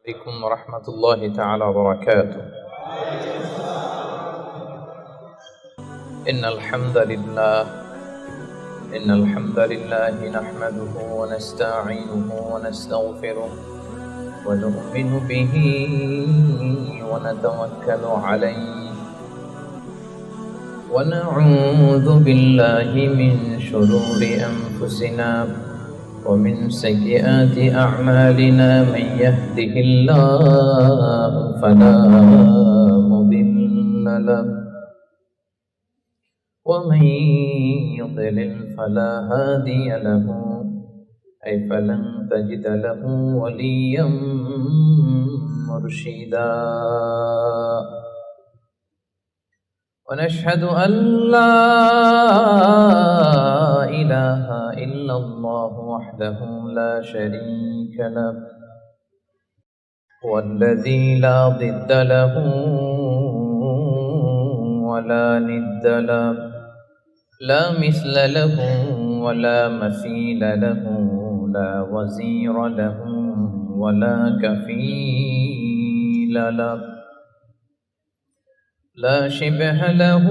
عليكم ورحمة الله تعالى وبركاته. إن الحمد لله نحمده ونستعينه ونستغفره ونؤمن به ونتوكل عليه ونعوذ بالله من شرور أنفسنا ومن سيئات أعمالنا من يهده الله فلا مضل له ومن يضلل فلا هادي له أي فلن تجد له وليا مرشدا ونشهد أن لا إله إلا الله وحده لا شريك له والذي لا ضد له ولا ند له لا مثل له ولا مثيل له لا وزير له ولا كفيل له لا شبه له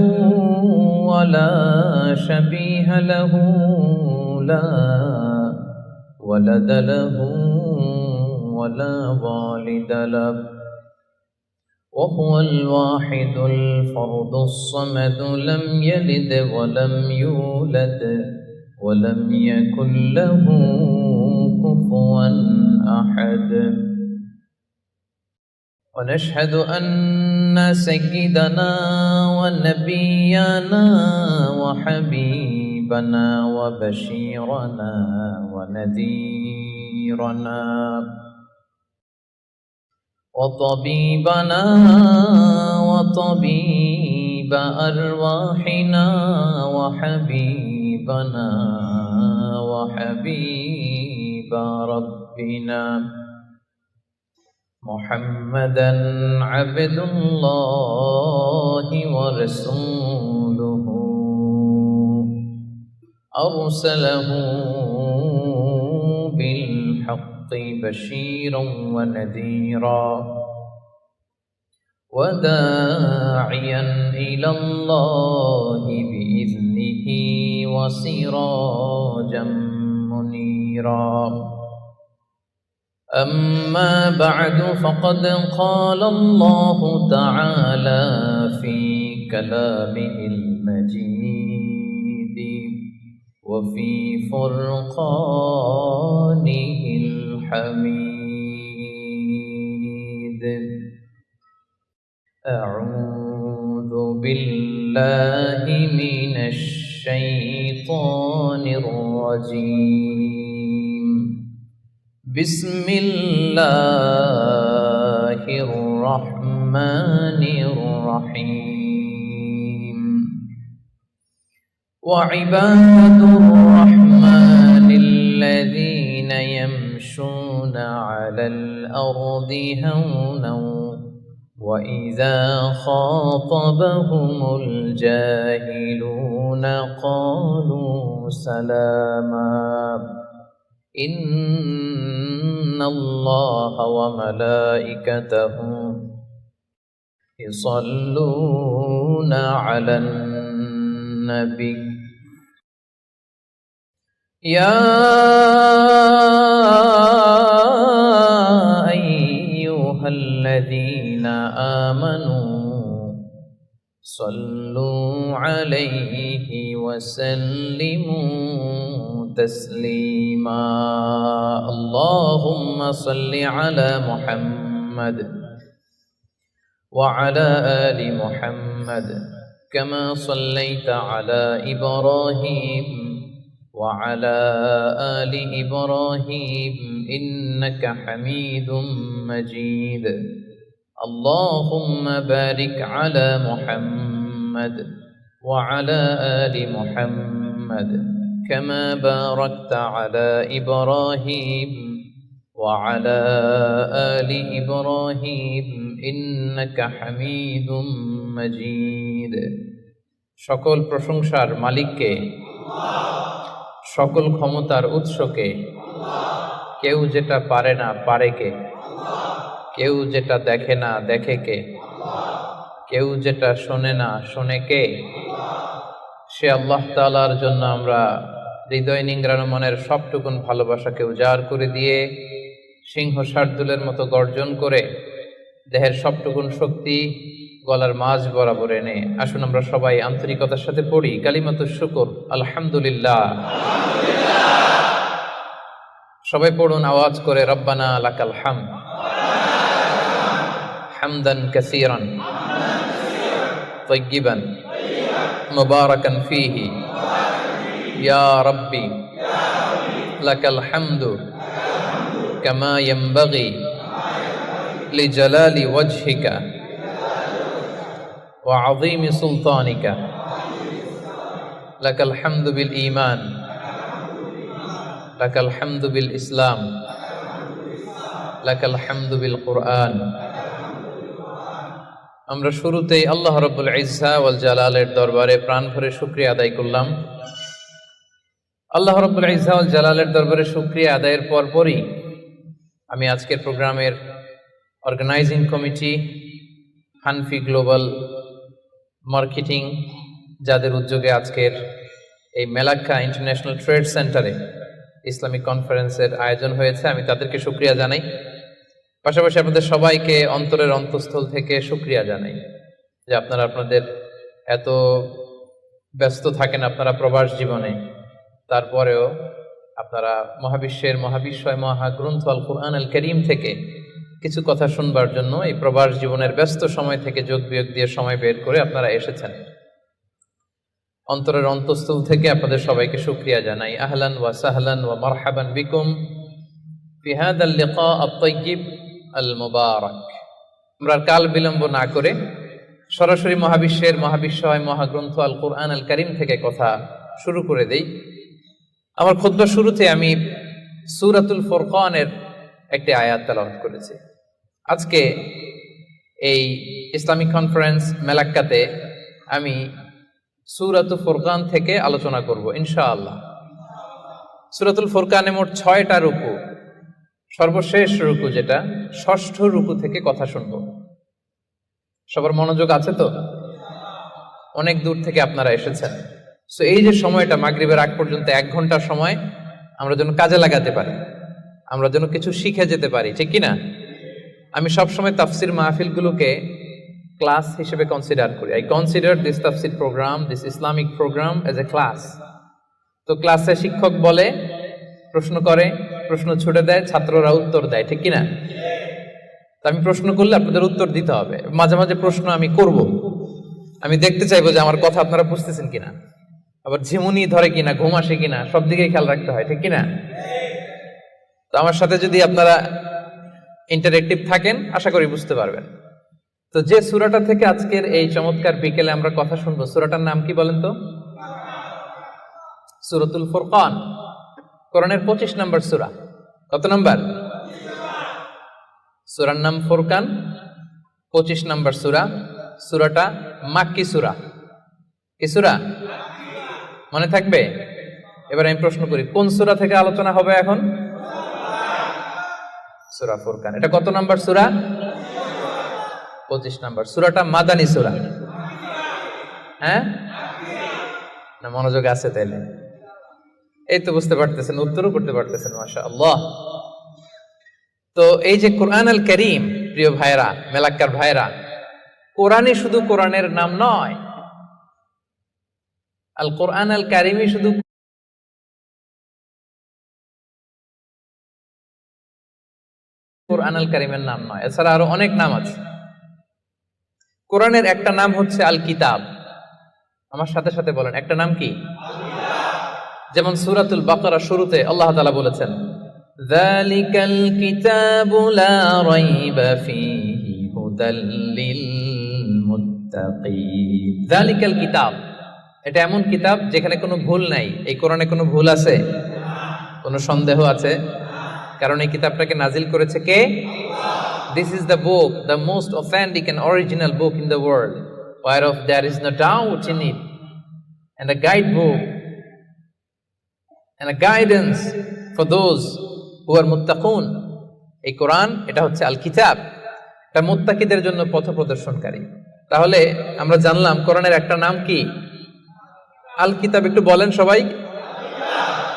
ولا شبيه له لا ولد له ولا والد له وهو الواحد الفرد الصمد لم يلد ولم يولد ولم يكن له كفوا أحد ونشهد أن سيدنا ونبينا وحبيبنا وبشيرنا ونذيرنا وطبيبنا وطبيب أرواحنا وحبيبنا وحبيب ربنا محمدا عبد الله ورسوله أرسله بالحق بشيرا ونذيرا وداعيا إلى الله بإذنه وسراجا منيرا أما بعد فقد قال الله تعالى في كلامه المجيد وفي فرقانه الحميد أعوذ بالله من الشيطان الرجيم بسم الله الرحمن الرحيم وعباد الرحمن الذين يمشون على الأرض هونا وإذا خاطبهم الجاهلون قالوا سلاما إن الله وملائكته يصلون على النبي يا أيها الذين آمنوا صلوا عليه وسلموا تسليما اللهم صل على محمد وعلى آل محمد كما صليت على إبراهيم وعلى آل إبراهيم إنك حميد مجيد اللهم بارك على محمد وعلى آل محمد كما باركت على إبراهيم وعلى آل إبراهيم إنك حميد مجيد সকল প্রশংসার মালিককে সকল ক্ষমতার উৎসকে কেউ যেটা পারে না পারে কে কেউ যেটা দেখে না দেখে কে? কেউ যেটা শোনে না শোনে কে? সে আল্লাহ তাআলার জন্য আমরা হৃদয় নিংড়ানো মনের সবটুকুন ভালোবাসাকে উজাড় করে দিয়ে সিংহ শার্দুলের মতো গর্জন করে দেহের সবটুকুন শক্তি গলার মাঝ বরাবর এনে আসুন আমরা সবাই আন্তরিকতার সাথে পড়ি কালিমাতুশ শুকর আলহামদুলিল্লাহ। সবাই পড়ুন আওয়াজ করে, রব্বানা লাকাল হামদ হামদান কাসীরান তাইয়্যিবান মুবারাকান ফীহি ইয়া রাব্বি লাকাল হামদু কামা ইয়ানবাগি লিজালালি ওয়াজহিকা ওয়া আযীমি সুলতানিকা লাকাল হামদু বিল ঈমান লাকাল হামদু বিল ইসলাম লাকাল হামদু বিল কুরআন। আমরা শুরুতেই আল্লাহ রাব্বুল ইজ্জা ওয়াল জালালের দরবারে প্রাণ ভরে শুকরিয়া আদায় করলাম। আল্লাহ রাব্বুল ইজ্জা ওয়াল জালালের দরবারে শুকরিয়া আদায়ের পরপরই আমি আজকের প্রোগ্রামের organizing committee, Hanfi global marketing, যাদের উদ্যোগে আজকের এই মেলাক্কা ইন্টারন্যাশনাল ট্রেড সেন্টারে ইসলামিক কনফারেন্সের আয়োজন হয়েছে, আমি তাদেরকে শুকরিয়া জানাই। পাশাপাশি আপনাদের সবাইকে অন্তরের অন্তঃস্থল থেকে শুকরিয়া জানাই যে আপনারা আপনাদের এত ব্যস্ত থাকেন আপনারা প্রবাস জীবনে, তারপরেও আপনারা মহাবিশ্বের মহাবিশ্বয় মহাগ্রন্থ আল কুরআন আল কারীম থেকে কিছু কথা শুনবার জন্য এই প্রবাস জীবনের ব্যস্ত সময় থেকে যোগ বিয়োগ দিয়ে সময় বের করে আপনারা এসেছেন। অন্তরের অন্তঃস্থল থেকে আপনাদের সবাইকে শুকরিয়া জানাই। আহলান ওয়া সাহলান ওয়া মারহাবান বিকুম ফি হাদাল লিকা আত-তাইয়্যিব আল মুবারাক। আমরা কাল বিলম্ব না করে সরাসরি মহাবিশ্বের মহাবিশ্বয় মহাগ্রন্থ আল কুরআন আল কারীম থেকে কথা শুরু করে দেই। আমার খুতবার শুরুতে আমি সূরাতুল ফুরকানের একটি আয়াত তেলাওয়াত করেছি। আজকে এই ইসলামিক কনফারেন্স মেলাক্কাতে আমি সূরাতুল ফুরকান থেকে আলোচনা করব ইনশাআল্লাহ। সূরাতুল ফুরকানে মোট 6টা রুকু, সর্বশেষ রুকু যেটা ষষ্ঠ রুকু থেকে কথা শুনব। সবার মনোযোগ আছে তো? অনেক দূর থেকে আপনারা এসেছেন, সো এই যে সময়টা মাগরিবের আগ পর্যন্ত 1 ঘন্টা সময় আমরা যেন কাজে লাগাতে পারি, আমরা যেন কিছু শিখে যেতে পারি, ঠিক কিনা? আমি সবসময় তাফসির মাহফিলগুলোকে ক্লাস হিসেবে কনসিডার করি। আই কনসিডার দিস তাফসির program, this Islamic program as a class. তো ক্লাসে শিক্ষক বলে, প্রশ্ন করে, প্রশ্ন ছুটে দেয়, ছাত্ররা উত্তর দেয়, ঠিক কিনা? তো আমি প্রশ্ন করলে আপনাদের উত্তর দিতে হবে। মাঝে মাঝে প্রশ্ন আমি করব, আমি দেখতে চাইবো যে আমার কথা আপনারা বুঝতেছেন কিনা, আবার ঝিমুনি ধরে কিনা, ঘুম আসে কিনা, সব দিকেই খেয়াল রাখতে হয়, ঠিক কিনা? তো আমার সাথে যদি আপনারা ইন্টারেক্টিভ থাকেন আশা করি বুঝতে পারবেন। তো যে সূরাটা থেকে আজকের এই চমৎকার বিকেলে আমরা কথা শুনবো, সূরাটার নাম কি বলেন তো? সূরাতুল ফুরকান, কোরআনের 25 নম্বর সূরা। কত নম্বর? সূরার নাম ফুরকান, 25 নম্বর সূরা। সূরাটা মাক্কি সূরা। কি সূরা? মনে থাকবে? এবার আমি প্রশ্ন করি, কোন সূরা থেকে আলোচনা হবে এখন? সূরা ফুরকান। এটা কত নম্বর সূরা? 25 নম্বর। সূরাটা মাদানী সূরা। হ্যাঁ না, মনোযোগ আছে তাইলে? এই তো বুঝতে পারতেছেন, উত্তরও করতে পারতেছেন, মাশাআল্লাহ। তো এই যে কোরআন আল কারীম, প্রিয় ভাইরা, মেলাক্কার ভাইরা, কোরআনই শুধু কোরআনের নাম নয়, আল কোরআন আল কারীমই শুধু কোরআন আল কারীমের নাম নয়, এছাড়া আরো অনেক নাম আছে। কোরআনের একটা নাম হচ্ছে আল কিতাব। আমার সাথে সাথে বলেন, একটা নাম কি? যেমন সূরাতুল বাকারা শুরুতে আল্লাহ তাআলা বলেছেন, যালিকাল কিতাবু লা রাইবা ফীহি হুদাল লিল মুত্তাকিন। যালিকাল কিতাব, এটা এমন কিতাব যেখানে কোনো ভুল নাই। এই কোরআনে কোনো ভুল আছে? কোনো সন্দেহ আছে? কারণ এই কিতাবটাকে নাজিল করেছে কে? This is the book, the most authentic and original book in the world, whereof there is no doubt in it, and a guidebook and a guidance for those who are muttaqun. এই কোরআন, এটা হচ্ছে আল কিতাব, এটা মুত্তাকিদের জন্য পথ প্রদর্শনকারী। তাহলে আমরা জানলাম কোরআনের একটা নাম কি? আল কিতাব। একটু বলেন সবাই,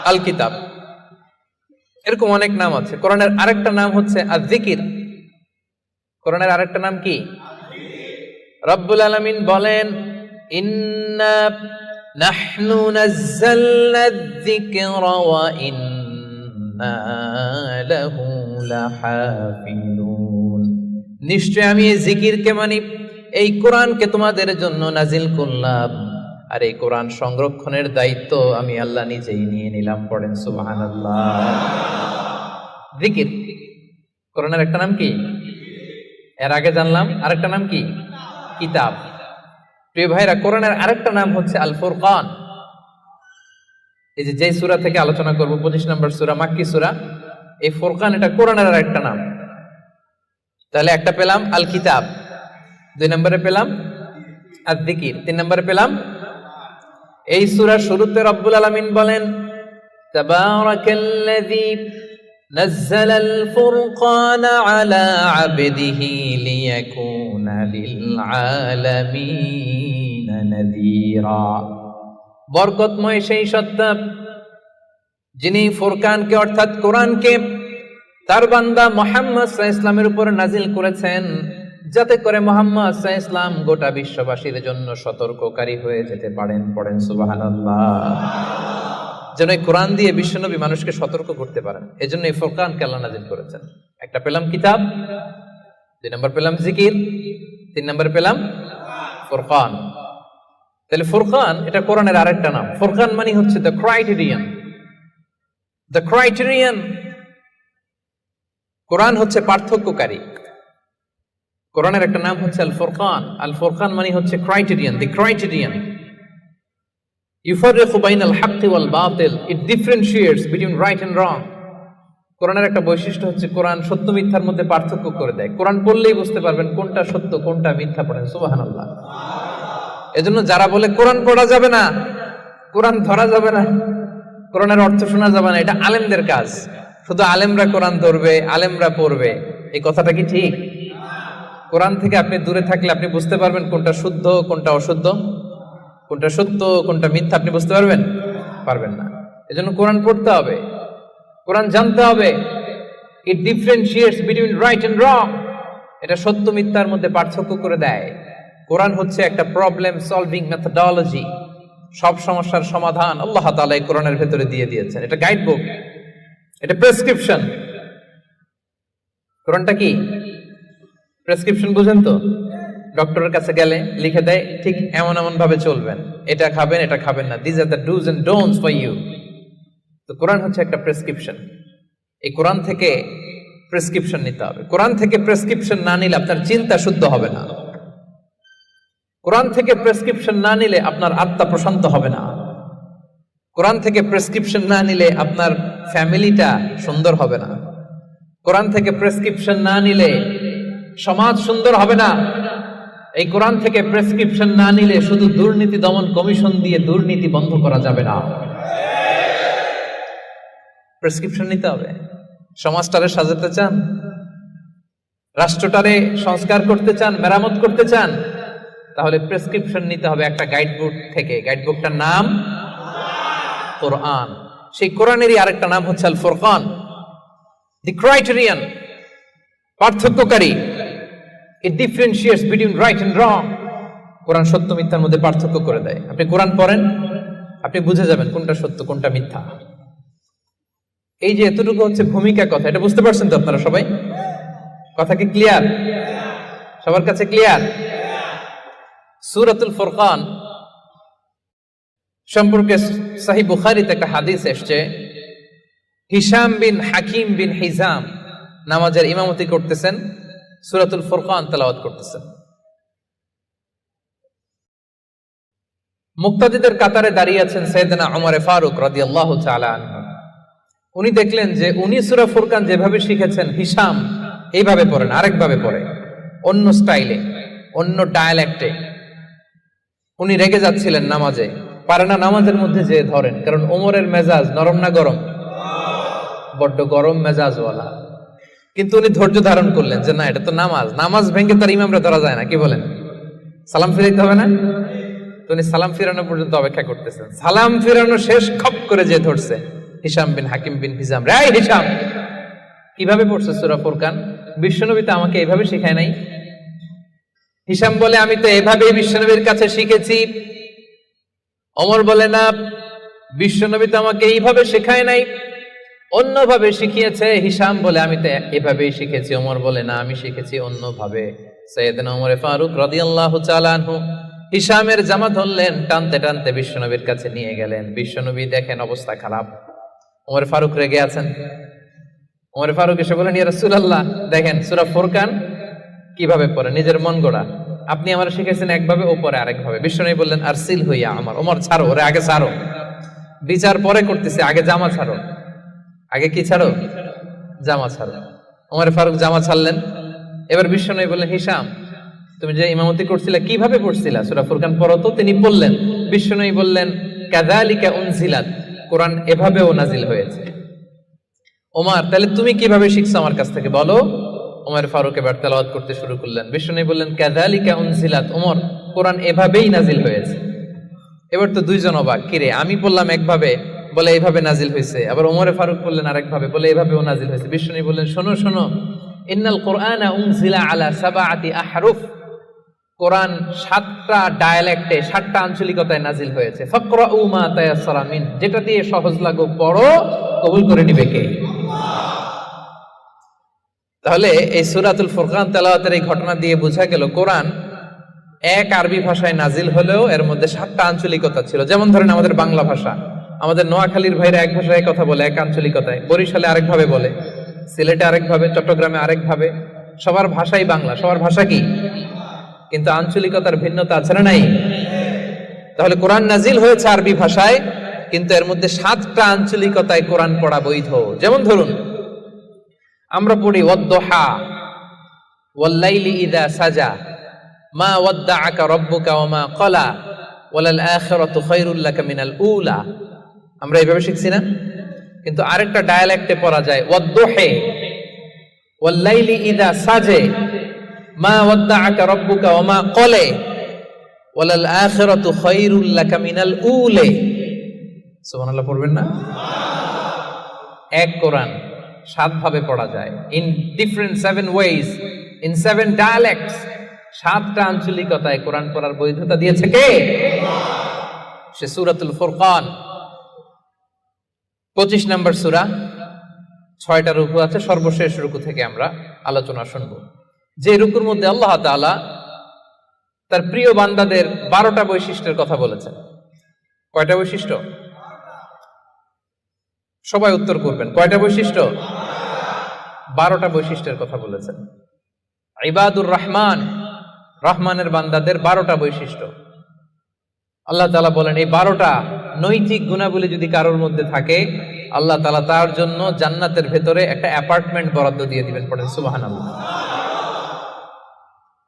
আল কিতাব। এরকম অনেক নাম আছে। কোরআনের আরেকটা নাম হচ্ছে আয-যিকির। কোরআনের আরেকটা নাম কি? রব্বুল আলামিন বলেন, ইন্না নাহনু নাযালনা আয-যিকরা ওয়া ইন্না লাহু লাহাফিজুন। নিশ্চয় আমি এই জিকিরকে মানি, এই কোরআনকে তোমাদের জন্য নাজিল করলাম, আর এই কোরআন সংরক্ষণের দায়িত্ব আমি আল্লাহ নিজেই নিয়ে নিলাম। পড়েন সুবহানাল্লাহ। জিকির, কোরআনের একটা নাম কি? এর আগে জানলাম আরেকটা নাম কি? কিতাব। প্রিয় ভাইরা, কোরআনের আরেকটা নাম হচ্ছে আল ফুরকান। এই যে সূরা থেকে আলোচনা করব, 25 নম্বর সূরা, মাক্কি সূরা, এই ফুরকান এটা কোরআনের আরেকটা নাম। তাহলে একটা পেলাম আল কিতাব, 2 নম্বরে পেলাম আয-যিকির, 3 নম্বরে পেলাম এই সূরার শুরুতে রব্বুল আলামিন বলেন, তাবারাকাল্লাযী নাযালাল ফুরকানা আলা আবদিহি লিয়াকুনা লিল আলামিন নাযীরা। বরকতময় সেই সত্তা যিনি ফুরকানকে অর্থাৎ কোরআনকে তার বান্দা মুহাম্মদ সাল্লাল্লাহু আলাইহি ওয়াসাল্লামের উপর নাজিল করেছেন, যাতে করে মুহাম্মদ সাল্লাল্লাহু আলাইহি ওয়াসাল্লাম গোটা বিশ্ববাসীর জন্য সতর্ককারী হয়ে যেতে পারেন। পড়েন সুবহানাল্লাহ। যেন এই কোরআন দিয়ে বিশ্বনবী মানুষকে সতর্ক করতে পারেন, এজন্য এই ফুরকানকে আল্লাহ নাজিল করেছেন। একটা পেলাম কিতাব, 2 নম্বর পেলাম জিকির, 3 নম্বর পেলাম ফুরকান। তাহলে ফুরকান এটা কোরআনের আরেকটা নাম। ফুরকান মানে হচ্ছে দ্য ক্রাইটেরিয়ান। দ্য ক্রাইটেরিয়ান, কোরআন হচ্ছে পার্থক্যকারী। কোরআনের একটা নাম হচ্ছে আল ফুরকান। আল ফুরকান মানে হচ্ছে ক্রাইটেরিয়ান, দি ক্রাইটেরিয়ান। ইউফাররিকু বাইনাল হাক্কি ওয়াল বাতিল, it differentiates between right and wrong. কোরআনের একটা বৈশিষ্ট্য হচ্ছে কোরআন সত্য মিথ্যার মধ্যে পার্থক্য করে দেয়। কোরআন পড়লেই বুঝতে পারবেন কোনটা সত্য কোনটা মিথ্যা। পড়েন সুবহানাল্লাহ। এজন্য যারা বলে কোরআন পড়া যাবে না, কোরআন ধরা যাবে না, কোরআনের অর্থ শোনা যাবে না, এটা আলেমদের কাজ। শুধু আলেমরা কোরআন ধরবে, আলেমরা পড়বে, এই কথাটা কি ঠিক? কোরআন থেকে আপনি দূরে থাকলে আপনি বুঝতে পারবেন কোনটা শুদ্ধ কোনটা অশুদ্ধ, কোনটা সত্য কোনটা মিথ্যা, আপনি বুঝতে পারবেন না। এজন্য কোরআন পড়তে হবে, কোরআন জানতে হবে। It differentiates between right and wrong, এটা সত্য মিথ্যার মধ্যে পার্থক্য করে দেয়। কোরআন হচ্ছে একটা প্রবলেম সলভিং মেথডোলজি। সব সমস্যার সমাধান আল্লাহ তাআলা এই কোরআনের ভেতরে দিয়ে দিয়েছেন। এটা গাইড বুক, এটা প্রেসক্রিপশন। কোরআনটা কি প্রেসক্রিপশন? বুঝেন তো? ডক্টরের কাছে গেলে লিখে দেয় ঠিক এমন এমন ভাবে চলবেন, এটা খাবেন এটা খাবেন না, this are the dos and don'ts for you. তো কোরআন হচ্ছে একটা প্রেসক্রিপশন। এই কোরআন থেকে প্রেসক্রিপশন নিতে হবে। কোরআন থেকে প্রেসক্রিপশন না নিলে আপনার চিন্তা শুদ্ধ হবে না। কোরআন থেকে প্রেসক্রিপশন না নিলে আপনার আত্মা প্রশান্ত হবে না। কোরআন থেকে প্রেসক্রিপশন না নিলে আপনার ফ্যামিলিটা সুন্দর হবে না। কোরআন থেকে প্রেসক্রিপশন না নিলে সমাজ সুন্দর হবে না। এই কোরআন থেকে প্রেসক্রিপশন না নিলে শুধু দুর্নীতি দমন কমিশন দিয়ে দুর্নীতি বন্ধ করা যাবে না। প্রেসক্রিপশন নিতে হবে। সমাজটারে সাজাতে চান, রাষ্ট্রটারে সংস্কার করতে চান, মেরামত করতে চান, তাহলে প্রেসক্রিপশন নিতে হবে একটা গাইডবুক থেকে। গাইডবুকটার নাম কোরআন। সেই কোরআনেরই আরেকটা নাম হচ্ছে আল ফুরকান, দি ক্রাইটেরিয়ান, পার্থক্যকারী। It differentiates between right and wrong. Quran সত্য মিথ্যার মধ্যে পার্থক্য করে দেয়। আপনি কোরআন পড়েন, আপনি বুঝে যাবেন কোনটা সত্য কোনটা মিথ্যা। এই যে এতটুকু হচ্ছে ভূমিকা কথা, এটা বুঝতে পারছেন তো আপনারা সবাই? কথা কি ক্লিয়ার? সবার কাছে ক্লিয়ার? সূরাতুল ফুরকান সম্পর্কে সহিহ বুখারীতে একটা হাদিস এসেছে। হিশাম বিন হাকিম বিন হিজাম নামাজের ইমামতি করতেছেন, সূরাতুল ফুরকান তেলাওয়াত করতেছেন। মুক্তাদিদের কাতারে দাঁড়িয়ে আছেন সাইয়েদনা ওমর ফারুক রাদিয়াল্লাহু তাআলা আনহু। উনি দেখলেন যে উনি সূরা ফুরকান যেভাবে শিখেছেন হিশাম এইভাবে পড়েন, আরেকভাবে পড়ে, অন্য স্টাইলে, অন্য ডায়ালেক্টে। উনি রেগে যাচ্ছিলেন নামাজে, পারে না নামাজের মধ্যে যে ধরেন, কারণ ওমরের মেজাজ নরম না গরম? বড্ড গরম মেজাজওয়ালা। কিন্তু উনি ধৈর্য ধারণ করলেন যে না, এটা তো নামাজ, নামাজ ভেঙে তার ইমামরা ধরা যায় না, কি বলেন? সালাম ফিরাইতে হবে না? তো উনি সালাম ফিরানো পর্যন্ত অপেক্ষা করতেছেন। সালাম ফিরানো শেষ, খপ করে যে ধরছে হিশাম বিন হাকিম বিন হিজাম, রে হিশাম, কিভাবে পড়ছে সূরা ফুরকান? বিশ্বনবী তো আমাকে এইভাবে শেখায় নাই। হিশাম বলে, আমি তো এভাবেই বিশ্বনবীর কাছে শিখেছি। ওমর বলে, না, বিশ্বনবী তো আমাকে এইভাবে শেখায় নাই, অন্যভাবে শিখিয়েছে। হিশাম বলে, আমি তো এভাবেই শিখেছি। ওমর বলে, না, আমি শিখেছি অন্যভাবে। সাইয়েদনা ওমর ফারুক রাদিয়াল্লাহু তাআলা আনহু হিশামের জামা ধরলেন, টানতে টানতে বিশ্বনবীর কাছে নিয়ে গেলেন। বিশ্বনবী দেখেন অবস্থা খারাপ, ওমর ফারুক রেগে আছেন। ওমর ফারুক এসে বলেন, ইয়া রাসূলুল্লাহ, দেখেন সূরা ফুরকান কিভাবে পড়ে, নিজের মন গড়া। আপনি আমার শিখেছেন একভাবে, ও পরে আরেকভাবে। বিশ্বনবী বললেন, আরসিল হইয়া আমার, ওমর ছাড়ো, ওরে আগে ছাড়ো, বিচার পরে করতেছে, আগে জামা ছাড়ো। আগে কি ছাড়ো? জামা ছাড়ো। ওমর ফারুক জামা ছাড়লেন। এবার বিশ্বনবী বললেন, হিশাম, তুমি যে ইমামতি করছিলা কিভাবে পড়ছিলা? সূরা ফুরকান পড়ো তো। তিনি পড়লেন। বিশ্বনবী বললেন, কাযালিকা উনজিলাত, কোরআন এভাবেও নাজিল হয়েছে। ওমর, তাহলে তুমি কিভাবে শিখছো আমার কাছ থেকে বলো। ওমর ফারুক এবার তেলাওয়াত করতে শুরু করলেন। বিশ্বনবী বললেন, কাযালিকা উনজিলাত, ওমর, কোরআন এভাবেই নাজিল হয়েছে। এবার তো দুইজন অবাক, কিরে, আমি বললাম একভাবে, বলে এইভাবে নাজিল হয়েছে। আবার ওমর ফারুক বললেন আরেকভাবে, বলে এইভাবেও নাজিল হয়েছে। বিশ্বনবী বললেন, শোনো শোনো, ইন্নাল কোরআনা উনজিলা আলা সাবআতি আহরুফ, কোরআন 7টা ডায়ালেক্টে, 7টা আঞ্চলিকতায় নাজিল হয়েছে। ফাকরাউ মা তায়াসসারা মিন, যেটা দিয়ে সহজ লাগো পড়ো, কবুল করে নিবে কে? তাহলে এই সূরাতুল ফুরকান তেলাওয়াতের এই ঘটনা দিয়ে বোঝা গেল, কোরআন এক আরবি ভাষায় নাজিল হলেও এর মধ্যে 7টা আঞ্চলিকতা ছিল। যেমন ধরেন আমাদের বাংলা ভাষা, আমাদের নোয়াখালীর ভাইরা এক ভাষায় কথা বলে, এক আঞ্চলিকতায়, বরিশালে আরেকভাবে বলে, সিলেটে আরেকভাবে, চট্টগ্রামে আরেকভাবে। সবার ভাষাই বাংলা, সবার ভাষা কি, কিন্তু আঞ্চলিকতার ভিন্নতা আছে না নাই? তাহলে কোরআন নাজিল হয়েছে আরবি ভাষায়, কিন্তু এর মধ্যে 7টা আঞ্চলিকতায় কোরআন পড়া বৈধ। যেমন ধরুন, আমরা পড়ি ওয়াদ-দুহা, ওয়াল-লাইলি ইযা সাজা, মা ওয়াদ্দাআকা রাব্বুকা ওয়া মা ক্বালা, ওয়ালাল আখিরাতু খায়রুল লাকা মিনাল উলা। আমরা এইভাবে শিখছি না? কিন্তু আরেকটা ডায়ালেক্টে পড়া যায়, ওয়াদ-দুহি, ওয়াল-লাইলি ইযা সাজে, মা ওয়াদ্দাআকা রাব্বুকা ওয়া মা ক্বালা, ওয়ালাল আখিরাতু খায়রুল লাকা মিনাল উলা। সুবহানাল্লাহ পড়বেন না? এক কোরআন 7 ভাবে পড়া যায়, in different 7 ways, in 7 dialects. 7টা আঞ্চলিকতায় কোরআন পড়ার বৈধতা দিয়েছে কে? সে সূরাতুল ফুরকান, 25 নম্বর সূরা, 6টা রুকু আছে। সর্বশেষ রুকু থেকে আমরা আলোচনা শুনবো, যে রুকুর মধ্যে আল্লাহ তাআলা তার প্রিয় বান্দাদের 12টা বৈশিষ্ট্যের কথা বলেছেন। কয়টা বৈশিষ্ট্য? সবাই উত্তর করবেন, কয়টা বৈশিষ্ট্য? 12টা বৈশিষ্ট্যের কথা বলেছেন। ইবাদুর রহমান, রহমানের বান্দাদের 12টা বৈশিষ্ট্য আল্লাহ তাআলা বলেন। এই 12টা নৈতিক গুণাবলী যদি কারোর মধ্যে থাকে, আল্লাহ তাআলা তার জন্য জান্নাতের ভেতরে একটা অ্যাপার্টমেন্ট বরাদ্দ দিয়ে দিবেন। পড়েন সুবহানাল্লাহ।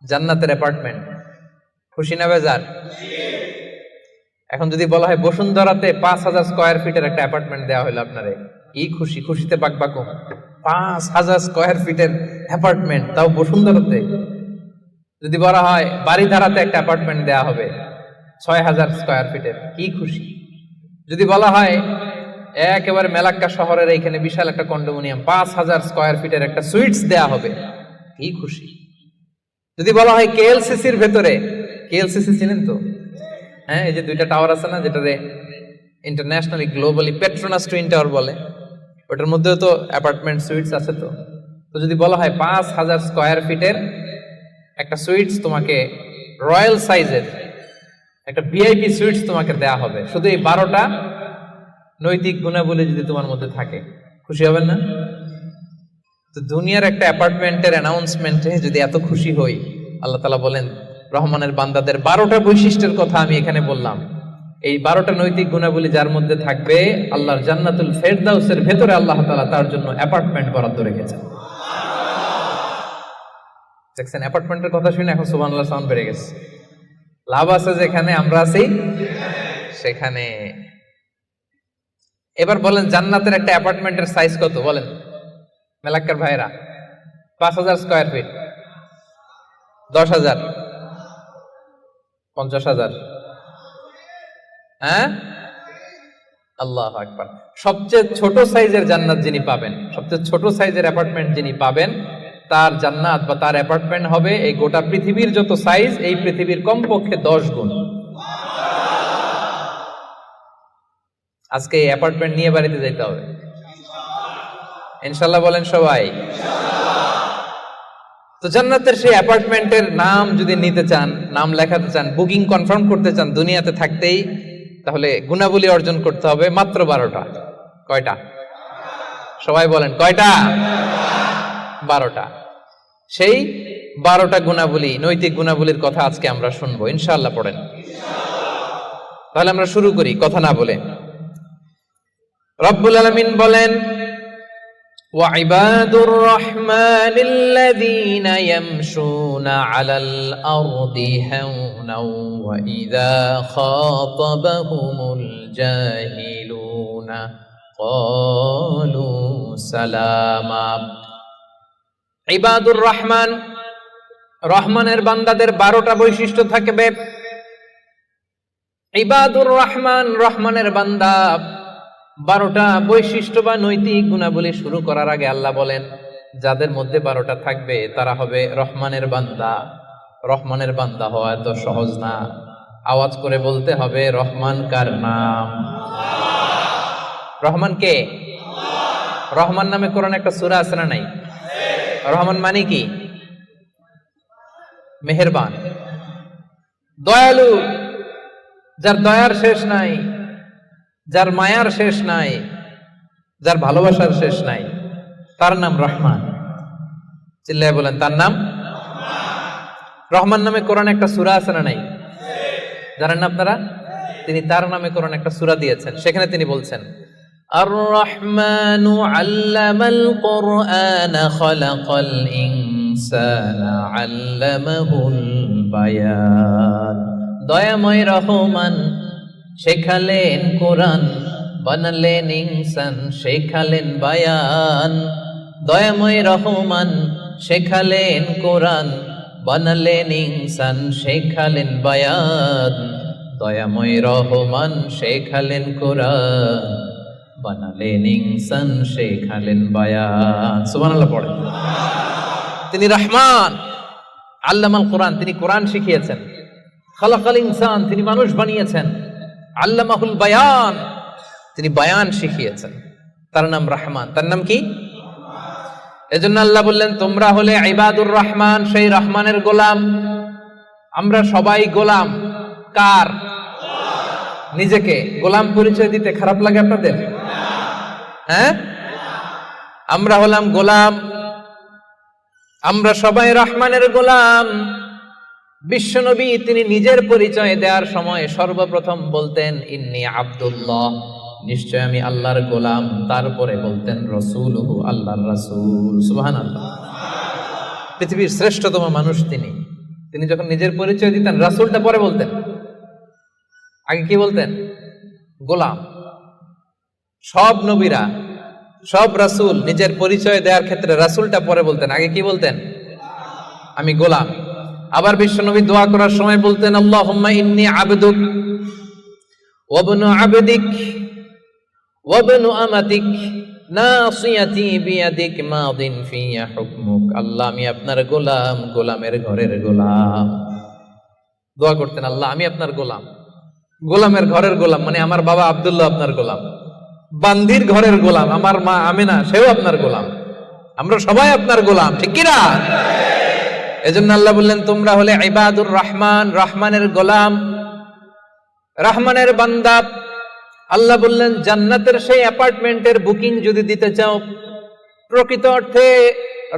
জান্নাতের অ্যাপার্টমেন্ট, খুশি না বেজার? এখন যদি বলা হয় বসুন্ধরাতে 5000 স্কয়ার ফিটের একটা অ্যাপার্টমেন্ট দেওয়া হলো আপনারে, কি খুশি, খুশিতে বাকবাকুম। 5000 স্কয়ার ফিটের অ্যাপার্টমেন্ট, তাও বসুন্ধরাতে। যদি বলা হয় বাড়িধারাতে একটা অ্যাপার্টমেন্ট দেওয়া হবে 6000 স্কয়ার ফিটের, কি খুশি। যদি বলা হয় একেবারে মেলাক্কা শহরের এইখানে বিশাল একটা কন্ডোমিনিয়াম 5000 স্কয়ার ফিটের একটা সুইটস দেওয়া হবে, কি খুশি। যদি বলা হয় কেএলসিসির ভেতরে, কেএলসিসি চিনেন তো? হ্যাঁ, এই যে 2টা টাওয়ার আছে না, যেটারে internationally globally Petronas twin tower বলে, ওটার মধ্যেও তো অ্যাপার্টমেন্ট সুইটস আছে। তো যদি বলা হয় 5000 স্কয়ার ফিটের একটা সুইটস তোমাকে, রয়্যাল সাইজের একটা ভিআইপি সুইটস তোমাকে দেয়া হবে, শুধু এই 12টা নৈতিক গুণাবলী যদি তোমার মধ্যে থাকে, খুশি হবেন না? তো দুনিয়ার একটা অ্যাপার্টমেন্টের অ্যানাউন্সমেন্টে যদি এত খুশি হই, আল্লাহ তাআলা বলেন রহমানের বান্দাদের 12টা বৈশিষ্ট্যের কথা আমি এখানে বললাম। এই 12টা নৈতিক গুণাবলী যার মধ্যে থাকবে, আল্লাহর জান্নাতুল ফেরদাউসের ভেতরে আল্লাহ তাআলা তার জন্য অ্যাপার্টমেন্ট বরাদ্দ রেখেছেন। দেখছেন, অ্যাপার্টমেন্টের কথা শুনে এখন সুবহানাল্লাহ সাউন্ড বেড়ে গেছে। লাভ আছে যেখানে আমরা আছি সেখানে। এবার বলেন জান্নাতের একটা অ্যাপার্টমেন্টের সাইজ কত? বলেন মেলাক্কার ভাইরা, 5,000 স্কয়ার ফিট, 10,000, 50,000, হ্যাঁ? আল্লাহু আকবার। সবচেয়ে ছোট সাইজের জান্নাত যিনি পাবেন, সবচেয়ে ছোট সাইজের অ্যাপার্টমেন্ট যিনি পাবেন, তার জান্নাত বা তার অ্যাপার্টমেন্ট হবে এই গোটা পৃথিবীর যত সাইজ, এই পৃথিবীর কমপক্ষে 10 গুণ। আজকে এই অ্যাপার্টমেন্ট নিয়ে বাড়িতে যাইতে হবে ইনশাআল্লাহ, বলেন সবাই। তো জান্নাতের সেই অ্যাপার্টমেন্টের নাম যদি নিতে চান, নাম লেখাতে চান, বুকিং কনফার্ম করতে চান দুনিয়াতে থাকতেই, তাহলে গুণাবলী অর্জন করতে হবে মাত্র 12টা। কয়টা? সবাই বলেন কয়টা? 12টা। সেই 12টা গুণাবলী, নৈতিক গুণাবলীর কথা আজকে আমরা শুনবো ইনশাআল্লাহ। পড়েন তাহলে আমরা শুরু করি কথা না বলে। রব্বুল আলামিন বলেন, وعباد الرحمن الذين يمشون على الأرض هونا وإذا خاطبهم الجاهلون قالوا سلاما। ইবাদুর রহমান, রহমানের বান্দাদের 12টা বৈশিষ্ট্য থাকবে। ইবাদুর রহমান, রহমানের বান্দা 12টা বৈশিষ্ট্য বা নৈতিক গুণাবলী শুরু করার আগে আল্লাহ বলেন, যাদের মধ্যে 12টা থাকবে তারা হবে রহমানের বান্দা। রহমানের বান্দা হওয়া এত সহজ না। আওয়াজ করে বলতে হবে, রহমান কার নাম? রহমান কে? রহমান নামে কোরআনে একটা সূরা আছে না নাই? রহমান মানে কি? মেহেরবান, দয়ালু, যার দয়ার শেষ নাই, যার মায়ার শেষ নাই, যার ভালোবাসার শেষ নাই, তার নাম রহমান। চিল্লায় বলেন তার নাম রহমান। নামে কোরআনে একটা সূরা আছে না নাই? জানেন না আপনারা? তিনি তার নামে কোরআনে একটা সূরা দিয়েছেন, সেখানে তিনি বলছেন, আর রহমানু আল্লামাল কুরআনা খালাকাল ইনসানা আল্লামাহুল বায়ান। দয়াময় রহমান শেখালেন কোরআন, বানালেন ইনসান, শেখালেন বায়ান। দয়াময় রহমান শেখালেন কোরআন, বানালেন ইনসান, শেখালেন বায়ান। দয়াময় রহমান শেখালেন কোরআন, বানালেন ইনসান, শেখালেন বায়ান। সুবহানাল্লাহ পড়েন। তিনি রহমান, আল্লামাল কোরআন, তিনি কোরআন শিখিয়েছেন। খালাকাল ইনসান, তিনি মানুষ বানিয়েছেন। আল্লামাহুল বায়ান, তিনি বায়ান শিখিয়েছেন। তার নাম রহমান। তার নাম কি? এজন্য আল্লাহ বললেন, তোমরা হলে ইবাদুর রহমান, সেই রহমানের গোলাম। আমরা সবাই গোলাম। কার? নিজেকে গোলাম পরিচয় দিতে খারাপ লাগে আপনাদের? হ্যাঁ, আমরা হলাম গোলাম। আমরা সবাই রহমানের গোলাম। বিশ্বনবী তিনি নিজের পরিচয় দেওয়ার সময় সর্বপ্রথম বলতেন, ইন্নী আব্দুল্লাহ, নিশ্চয় আমি আল্লাহর গোলাম। তারপরে বলতেন রাসূলুহু, আল্লাহর রাসূল। সুবহানাল্লাহ। পৃথিবীর শ্রেষ্ঠতম মানুষ তিনি। তিনি যখন নিজের পরিচয় দিতেন, রাসূলটা পরে বলতেন। আগে কি বলতেন? গোলাম। সব নবীরা, সব রাসূল নিজের পরিচয় দেওয়ার ক্ষেত্রে রাসূলটা পরে বলতেন, আগে কি বলতেন? আমি গোলাম। আবার বিশ্বনবী দোয়া করার সময় বলতেন, আল্লাহুম্মা ইন্নী আবদুক ওয়া ইবনু আবদিক ওয়া ইবনু আমাতিক নাসিয়াতি বিয়াদিক মাদিন ফিয়া হুকমুক। আল্লাহ, আমি আপনার গোলাম, গোলামের ঘরের গোলাম। দোয়া করতেন, আল্লাহ আমি আপনার গোলাম, গোলামের ঘরের গোলাম, মানে আমার বাবা আব্দুল্লাহ আপনার গোলাম, বান্দির ঘরের গোলাম, আমার মা আমিনা সেও আপনার গোলাম, আমরা সবাই আপনার গোলাম, ঠিক কিনা? এজন্য আল্লাহ বললেন, তোমরা হলে ইবাদুর রহমান, রহমানের গোলাম, রহমানের বান্দা। আল্লাহ বললেন, জান্নাতের সেই অ্যাপার্টমেন্টের বুকিং যদি দিতে চাও, প্রকৃত অর্থে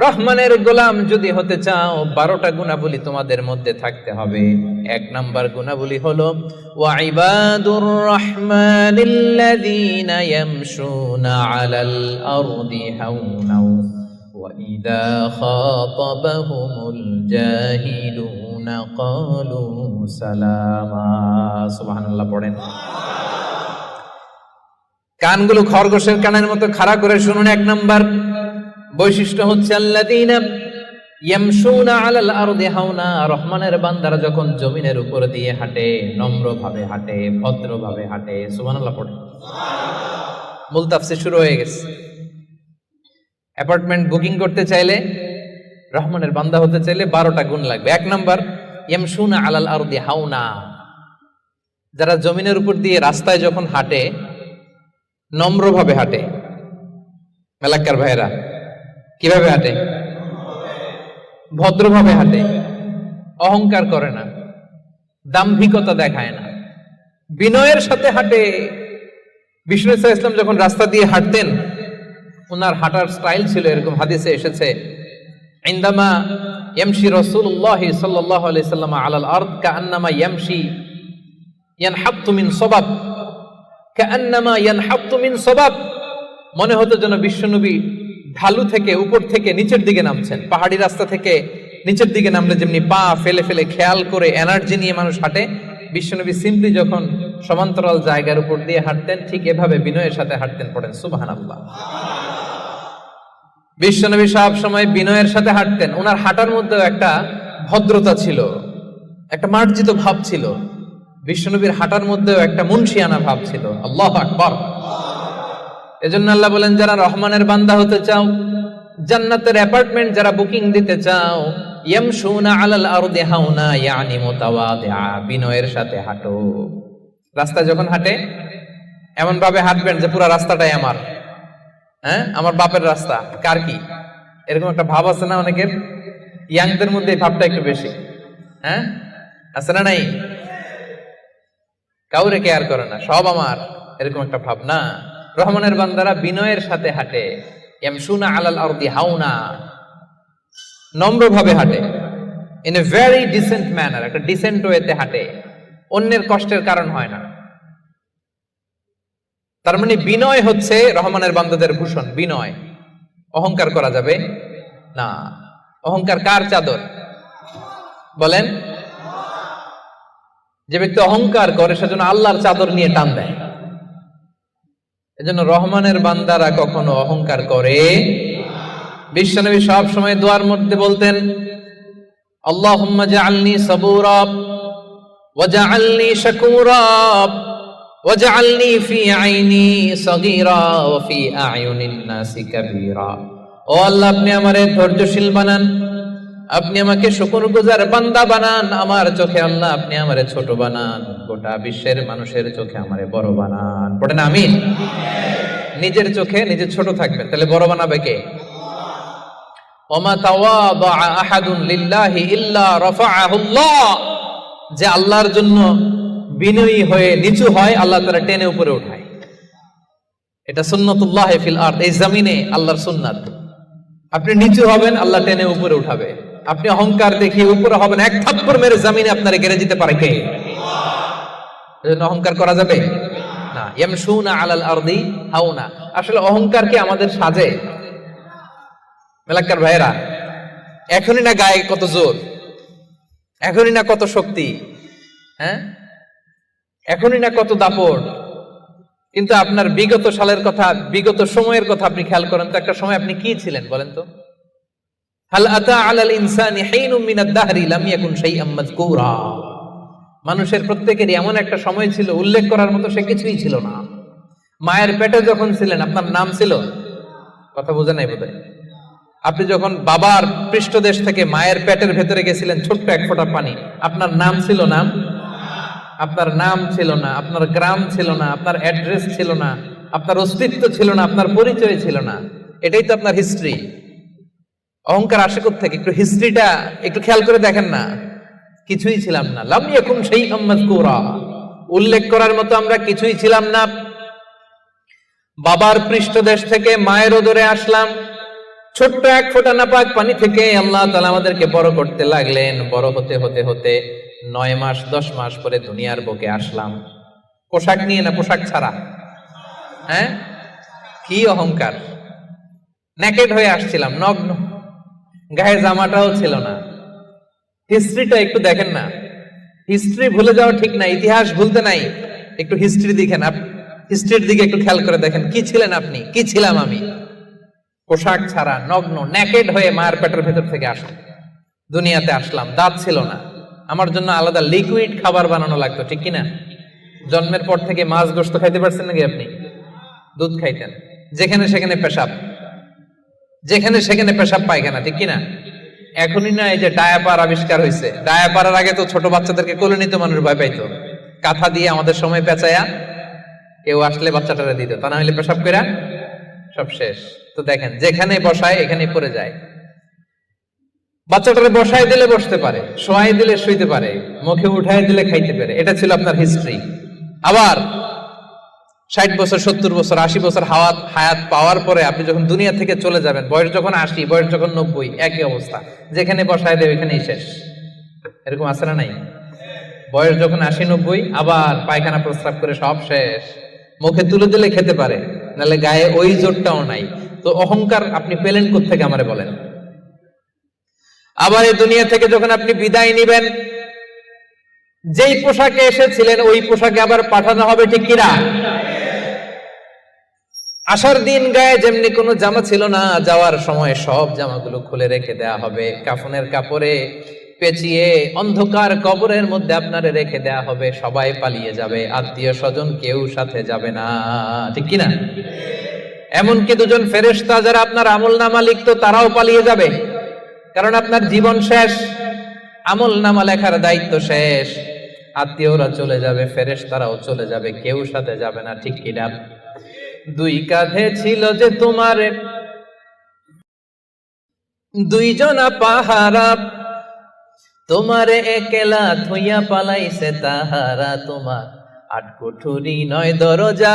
রহমানের গোলাম যদি হতে চাও, 12টা গুণাবলী তোমাদের মধ্যে থাকতে হবে। 1 নাম্বার গুণাবলী হলো, ওয়া ইবাদুর রহমানিল্লাযীনা ইয়ামশুনা আলাল আরদি হাওনা ওয়া ইযা খাতাবাহুমুল জাহিলুনা ক্বালু সালামা। সুবহানাল্লাহ পড়েন। কানগুলো খরগোশের কানের মতো খাড়া করে শুনুন। 1 নাম্বার বৈশিষ্ট্য হচ্ছে, আল্লাযীনা ইয়ামশুনা আলাল আরদি হাওনা, রহমানের বান্দারা যখন জমিনের উপর দিয়ে হাঁটে নম্রভাবে হাঁটে, ভদ্রভাবে হাঁটে। সুবহানাল্লাহ পড়ে। মূল তাফসীর শুরু হয়ে গেছে। অ্যাপার্টমেন্ট বুকিং করতে চাইলে, রহমানের বান্দা হতে চাইলে 12টা গুণ লাগবে। 1 নাম্বার, ইয়ামশুনা আলাল আরদি হাওনা, যারা জমিনের উপর দিয়ে রাস্তায় যখন হাঁটে নম্রভাবে হাঁটে। মেলাক্কার ভাইরা কিভাবে হাঁটে? ভদ্রভাবে হাঁটে, অহংকার করে না, দাম্ভিকতা দেখায় না, বিনয়ের সাথে হাঁটে। বিষ্ণু ইসলাম যখন রাস্তা দিয়ে হাঁটতেন, ওনার হাঁটার স্টাইল ছিল এরকম, হাদিসে এসেছে, ইনদামা ইয়ামশি রাসূলুল্লাহ সাল্লাল্লাহু আলাইহি সাল্লাম আলাল আরদ কাআন্নামা ইয়ামশি ইয়ানহাত্তু মিন সাবাব, কাআন্নামা ইয়ানহাত্তু মিন সাবাব। মনে হতো যেন বিশ্বনবী ঢালু থেকে, উপর থেকে নিচের দিকে নামছেন। পাহাড়ি রাস্তা থেকে নিচের দিকে নামলে যেমনি পা ফেলে ফেলে খেয়াল করে এনার্জি নিয়ে মানুষ হাঁটে, বিশ্বনবী সিম্পলি যখন সমান্তরাল জায়গার উপর দিয়ে হাঁটতেন, ঠিক এভাবে বিনয়ের সাথে হাঁটতেন। পড়েন সুবহানাল্লাহ। বিশ্বনবী সব সময় বিনয়ের সাথে হাঁটতেন। ওনার হাঁটার মধ্যেও একটা ভদ্রতা ছিল, একটা মার্জিত ভাব ছিল। বিশ্বনবীর হাঁটার মধ্যেও একটা মুনশিয়ানা ভাব ছিল। আল্লাহু আকবার। এজন্য আল্লাহ বলেন, যারা রহমানের বান্দা হতে চাও, জান্নাতের অ্যাপার্টমেন্ট যারা বুকিং দিতে চাও, ইয়ামশুনা আলাল আরদি হাওনা ইয়ানি মুতাওয়াদিআ, বিনয়ের সাথে হাঁটো। রাস্তায় যখন হাঁটে এমন ভাবে হাঁটবেন যে পুরো রাস্তাটাই আমার, আমার বাপের রাস্তা, কার কি, এরকম একটা ভাব আছে না অনেকের? ইয়াংদের মধ্যে এই ভাবটা একটু বেশি, আছে না নাই? কাউরে কেয়ার করে না, সব আমার, এরকম একটা ভাব না। রহমানের বান্দারা বিনয়ের সাথে হাঁটে। ইয়ামশুনা আলাল আরদি হাওনা, নম্রভাবে হাঁটে, in a very dissent manner, একটা ডিসেন্ট ওয়েতে হাঁটে, অন্যের কষ্টের কারণ হয় না। তার মানে বিনয় হচ্ছে রহমানের বান্দাদের ভূষণ। বিনয়, অহংকার করা যাবে না। অহংকার কার চাদর বলেন? যে ব্যক্তি অহংকার করে সেজন্য আল্লাহর চাদর নিয়ে টান দেয়। এজন্য রহমানের বান্দারা কখনো অহংকার করে। বিশ্বনবী সব সময় দোয়ার মধ্যে বলতেন, আল্লাহুম্মা জাআলনি সাবুরা ওয়া জাআলনি শাকুরা ওয়া জাআলনি ফি আইনি সাগীরা ওয়া ফি আ'য়ুনিন নাসি কাবীরা। ও আল্লাহ, আপনি আমারে ধৈর্যশীল বানান, আপনি আমাকে শুকরগুজার বান্দা বানান, আমার চোখে আল্লাহ আপনি আমারে ছোট বানান, গোটা বিশ্বের মানুষের চোখে আমারে বড় বানান। পড়েন আমিন। নিজের চোখে নিজে ছোট থাকবেন, তাহলে বড় বানাবে কে? ওমা তাওয়াদা আহাদুন লিল্লাহি ইল্লা রাফাআহুল্লাহ, যে আল্লাহর জন্য বিনয়ী হয়ে নিচু হয়, আল্লাহ তাআলা টেনে উপরে উঠায়। এটা সুন্নাতুল্লাহ ফিল আরদ, এই জমিনে আল্লাহর সুন্নাত। আপনি নিচু হবেন, আল্লাহ টেনে উপরে উঠাবে। আপনি অহংকার দেখিয়ে উপরে হবেন, এক থাপ্পড় মেরে জমিনে আপনারে গেড়ে দিতে পারে কে? এজন্য অহংকার করা যাবে না। ইয়ামশুনা আলাল আরদি হাওনা। আসলে অহংকার কি আমাদের সাজে? মেলাক্কার ভাইরা, এখনই না গায়ে কত জোর, এখনই না কত শক্তি, এখনই না কত দাপট, কিন্তু আপনার বিগত সালের কথা, বিগত সময়ের কথা আপনি খেয়াল করেন তো। একটা সময় আপনি কি ছিলেন বলেন তো? হাল আতা আলাল ইনসানি হিনুম মিনাদ দাহরি লাম ইয়াকুন শাইআম মাযকুরা। মানুষের প্রত্যেকেরই এমন একটা সময় ছিল, উল্লেখ করার মতো সে কিছুই ছিল না। মায়ের পেটে যখন ছিলেন, আপনার নাম ছিল? কথা বোঝে নাই বোধহয়। আপনি যখন বাবার পৃষ্ঠদেশ থেকে মায়ের পেটের ভেতরে গেছিলেন, ছোট্ট এক ফোঁটা পানি, আপনার নাম ছিল? নাম আপনার নাম ছিল না, আপনার গ্রাম ছিল না, আপনার অ্যাড্রেস ছিল না, আপনার অস্তিত্ব ছিল না, আপনার পরিচয় ছিল না। এটাই তো আপনার হিস্ট্রি। অহংকার আসে কোত্থেকে? একটু হিস্ট্রিটা একটু খেয়াল করে দেখেন না। কিছুই ছিলাম না। লাম ইয়াকুন শাইআম মাযকুরা, উল্লেখ করার মতো আমরা কিছুই ছিলাম না। বাবার পৃষ্ঠদেশ থেকে মায়ের উদরে আসলাম, ছোট্ট এক ফোঁটা নাপাক পানি থেকে আল্লাহ তাআলা আমাদেরকে বড় করতে লাগলেন। বড় হতে হতে হতে 9 মাস 10 মাস পরে দুনিয়ার বুকে আসলাম। পোশাক নিয়ে না, পোশাক ছাড়া। কি অহংকার! নেকেড হয়ে আসছিলাম, নগ্ন, গায়ে জামাটাও ছিল না। হিস্ট্রিটা একটু দেখেন না। হিস্ট্রি ভুলে যাওয়া ঠিক না, ইতিহাস ভুলতে নাই। একটু হিস্ট্রি দেখেন, হিস্ট্রির দিকে একটু খেয়াল করে দেখেন, কি ছিলেন আপনি, কি ছিলাম আমি? পোশাক ছাড়া, নগ্ন, নেকেড হয়ে মায়ের পেটের ভেতর থেকে আসা। দুনিয়াতে আসলাম, দাঁত ছিল না, আমার জন্য আলাদা লিকুইড খাবার বানানো লাগতো, ঠিক কিনা? জন্মের পর থেকে মাছ গোশত খাইতে পারছেন নাকি আপনি? দুধ খাইতেন, যেখানে সেখানে পেশাব, যেখানে সেখানে পেশাব পায়খানা, ঠিক কিনা? এখনই না এই যে ডায়াপার আবিষ্কার হয়েছে, ডায়াপারের আগে তো ছোট বাচ্চাদেরকে কোলে নিতে মানুষ ভয় পাইতো, কাঁথা দিয়ে আমাদের সময় পেঁচায়া কেউ আসলে বাচ্চাটারে দিত, তা না হলে পেশাব কইরা সব শেষ। তো দেখেন যেখানে বসায় এখানে পড়ে যায়। বাচ্চাটারে বসায় দিলে বসতে পারে, শোয়াই দিলে শুইতে পারে, মুখে উঠাই দিলে খাইতে পারে। এটা ছিল আপনার হিস্ট্রি। আবার 60 বছর, 70 বছর, 80 বছর হায়াত পাওয়ার পরে আপনি যখন দুনিয়া থেকে চলে যাবেন, বয়স যখন 80, বয়স যখন 90, একই অবস্থা, যেখানে বসায় দেয় ওইখানেই শেষ। এরকম আছে না নাই? বয়স যখন 80, 90, আবার পায়খানা প্রস্রাব করে সব শেষ। মুখে তুলে দিলে খেতে পারে, নাহলে গায়ে ওই জোরটাও নাই। তো অহংকার আপনি পেলেন কোত্থেকে আমারে বলেন? আবার এই দুনিয়া থেকে যখন আপনি বিদায় নিবেন, যেই পোশাকে এসেছিলেন ওই পোশাকে আবার পাঠানো হবে, ঠিক কিনা? আসার দিন গায়ে যেমনি কোনো জামা ছিল না, যাওয়ার সময় সব জামাগুলো খুলে রেখে দেয়া হবে, কাফনের কাপড়ে পেঁচিয়ে অন্ধকার কবরের মধ্যে আপনারে রেখে দেয়া হবে। সবাই পালিয়ে যাবে, আত্মীয় স্বজন কেউ সাথে যাবে না, ঠিক কিনা? এমনকি দুজন ফেরেশতা যারা আপনার আমলনামা লিখতো তারাও পালিয়ে যাবে, কারণ আপনার জীবন শেষ, আমলনামা লেখার দায়িত্ব শেষ। আত্মীয়রা চলে যাবে, ফেরেশতারাও চলে যাবে, কেউ সাথে যাবে না, ঠিক কিনা? দুই কাঁধে ছিল যে তোমার দুইজনা পাহারা, তোমারে একলা থইয়া পালাইছে তাহারা। তোমার 8 কুঠুরি 9 দরজা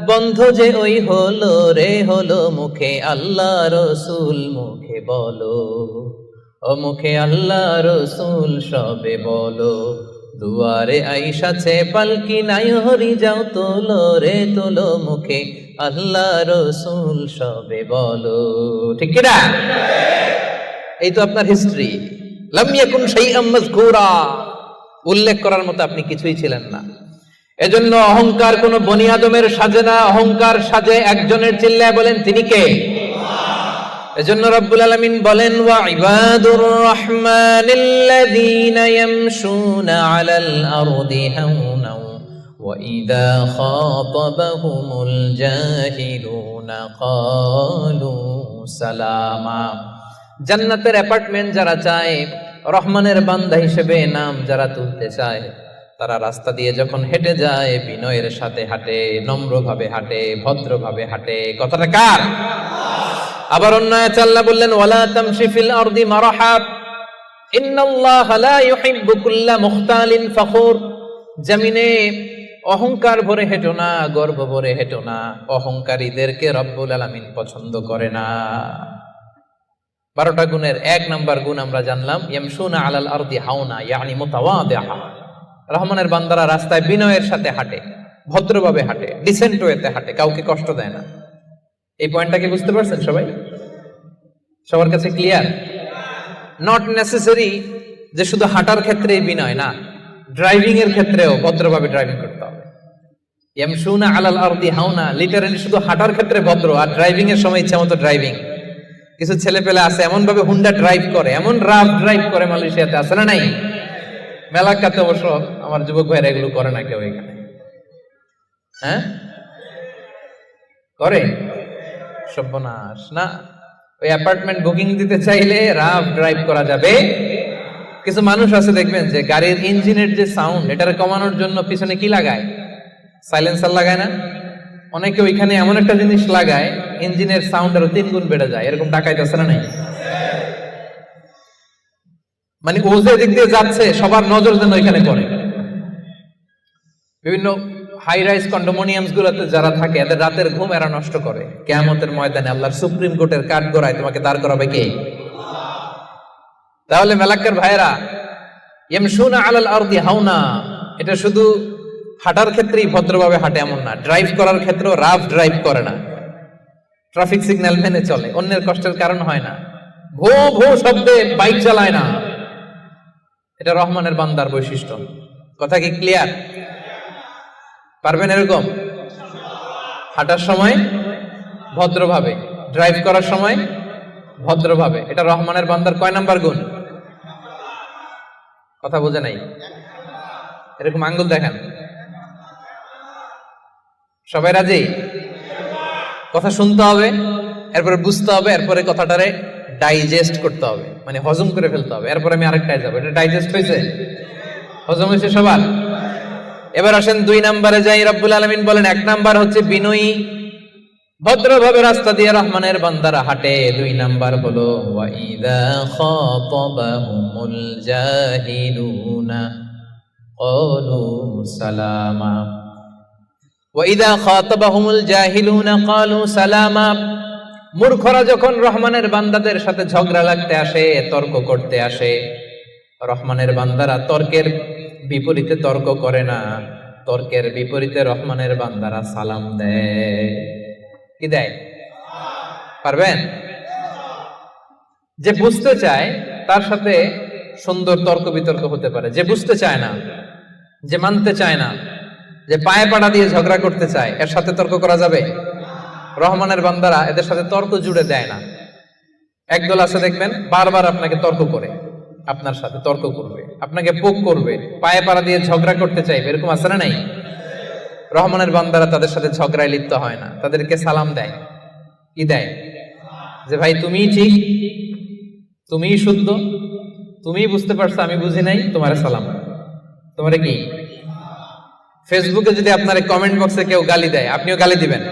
বন্ধ যে ওই হলো রে হলো, মুখে আল্লাহ রসুল মুখে বলো, ও মুখে আল্লাহ রসুল সবে বলো। দুয়ারে আইসাছে পালকি নাই হরি যাও তোলো রে তোলো, মুখে আল্লাহ রসুল সবে বলো, ঠিক কিনা? এই তো আপনার হিস্ট্রি। লাম ইয়াকুন শাইআম মাযকুরা, উল্লেখ করার মতো আপনি কিছুই ছিলেন না। এজন্য অহংকার কোন বনি আদমের সাজে না, অহংকার সাজে একজনের। চিল্লায় বলেন তিনি কে? এজন্য রব্বুল আলামিন বলেন, ওয়া ইবাদুর রহমানিল্লাযীনা ইয়ামশুনা আলাল আরদি হাওনা ওয়া ইযা খাতাবাহুমুল জাহিলুনা ক্বালু সালামা। জান্নাতের অ্যাপার্টমেন্ট যারা চায়, রহমানের বান্দা হিসেবে নাম যারা তুলতে চায়, তারা রাস্তা দিয়ে যখন হেঁটে যায় বিনয়ের সাথে হাঁটে, নম্রভাবে হাঁটে, ভদ্রভাবে হাঁটে। কথাটা কার? আবার অন্য আয়াতে আল্লাহ বললেন, ওয়ালা তামশি ফিল আরদি মারহা ইন্নাল্লাহা লা ইউহিব্বু কুল্লা মুখতালিন ফখুর। জমিনে অহংকার ভরে হেঁটো না, গর্ব ভরে হেঁটো না, অহংকারীদেরকে রব্বুল আলামিন পছন্দ করে না। 12টা গুণের 1 নাম্বার গুণ আমরা জানলাম, ইয়ামশুনা আলাল আরদি হাওনা ইয়ানি মুতাওয়াদিআ। রহমানের বান্দারা রাস্তায় বিনয়ের সাথে হাঁটে, ভদ্রভাবে হাঁটে, ডিসেন্ট ওয়েতে হাঁটে, কাউকে কষ্ট দেয় না। এই পয়েন্টটাকে বুঝতে পারছেন সবাই? সবার কাছে ক্লিয়ার? নট নেসেসারি যে শুধু হাঁটার ক্ষেত্রেই বিনয়, না, ড্রাইভিং এর ক্ষেত্রেও ভদ্রভাবে ড্রাইভিং করতে হবে। ইয়ামশুনা আলাল আরদি হাওনা লিটারালি শুধু হাঁটার ক্ষেত্রে ভদ্র, আর ড্রাইভিং এর সময় ইচ্ছা মতো ড্রাইভিং। কিছু ছেলে পেলে আছে এমন ভাবে হুন্ডা ড্রাইভ করে, এমন রাফ ড্রাইভ করে, মালয়েশিয়াতে আছে না নাই? মেলাকাতে অবশ্য আমার যুবক ভাইরা এগুলো করে না কেউ এখানে। হ্যাঁ করে? সর্বনাশ না। ওই অ্যাপার্টমেন্ট বুকিং দিতে চাইলে রাফ ড্রাইভ করা যাবে। কিছু মানুষ আছে দেখবেন যে গাড়ির ইঞ্জিনের যে সাউন্ড, এটারে কমানোর জন্য পিছনে কি লাগায়? সাইলেন্সার লাগায় না? অনেকে ওইখানে এমন একটা জিনিস লাগায়, ইঞ্জিনের সাউন্ড আরো 3 গুণ বেড়ে যায়। এরকম ডাকাইতে আছে না নাই? মানে ও যে দিক দিয়ে যাচ্ছে সবার নজর যেন ওইখানে পড়ে। বিভিন্ন হাই রাইজ কন্ডোমিনিয়ামস গুলোতে যারা থাকে, এদের রাতের ঘুম এরা নষ্ট করে। কিয়ামতের ময়দানে আল্লাহর সুপ্রিম কোর্টের কাঠগড়ায় তোমাকে দাঁড় করাবে কে? তাহলে মেলাক্কার ভাইরা, ইয়ামশুনা আলাল আরদি হাওনা, এটা শুধু হাঁটার ক্ষেত্রেই ভদ্রভাবে হাঁটে এমন না, ড্রাইভ করার ক্ষেত্রেও রাফ ড্রাইভ করে না, ট্রাফিক সিগন্যাল মেনে চলে, অন্যের কষ্টের কারণ হয় না, ভো ভো শব্দে বাইক চালায় না। এটা রহমানের বান্দার বৈশিষ্ট্য। কথা কি ক্লিয়ার? পারবেন এরকম হাঁটার সময় ভদ্রভাবে, ড্রাইভ করার সময় ভদ্রভাবে? এটা রহমানের বান্দার কয় নাম্বার গুণ? কথা বোঝে নাই? এরকম আঙ্গুল দেখান। সবাই রাজি? কথা শুনতে হবে, এরপরে বুঝতে হবে, এরপরে কথাটারে ডাইজেস্ট করতে হবে, মানে হজম করে ফেলতে হবে। এরপরে আমি আরেকটায় যাবো। এটা ডাইজেস্ট হয়েছে? হজম হয়েছে সবার? এবার আসেন 2 নম্বরে যাই। রব্বুল আলামিন বলেন 1 নাম্বার হচ্ছে বিনয়ী, ভদ্রভাবে রাস্তা দিয়ে রহমানের বান্দারা হাঁটে। 2 নাম্বার হলো ওয়া ইযা খাতাবাহুমুল জাহিলুনা ক্বালু সালামা। ওয়া ইযা খাতাবাহুমুল জাহিলুনা ক্বালু সালামা। মূর্খরা যখন রহমানের বান্দাদের সাথে ঝগড়া লাগতে আসে, তর্ক করতে আসে, রহমানের বান্দারা তর্কের বিপরীতে তর্ক করে না, তর্কের বিপরীতে রহমানের বান্দারা সালাম দেয়। কি দেয়? পারবেন? যে বুঝতে চায় তার সাথে সুন্দর তর্ক বিতর্ক হতে পারে। যে বুঝতে চায় না, যে মানতে চায় না, যে পায়ে পাড়া দিয়ে ঝগড়া করতে চায়, এর সাথে তর্ক করা যাবে? রহমানের বান্দারা এদের সাথে তর্ক জুড়ে দেয় না। একদল আছে দেখবেন বারবার আপনাকে তর্ক করে, আপনার সাথে তর্ক করবে, আপনাকে পোক করবে, পায়ে পাড়া দিয়ে ঝগড়া করতে চাইবে। এরকম আছে না নাই? রহমানের বান্দারা তাদের সাথে ঝগড়ায় লিপ্ত হয় না, তাদেরকে সালাম দেয়। কি দেয়? যে ভাই তুমিই ঠিক, তুমিই শুদ্ধ, তুমিই বুঝতে পারছো, আমি বুঝি নাই, তোমার সালাম। তোমারে কি? ফেসবুকে যদি আপনার কমেন্ট বক্সে কেউ গালি দেয়, আপনিও গালি দিবেন?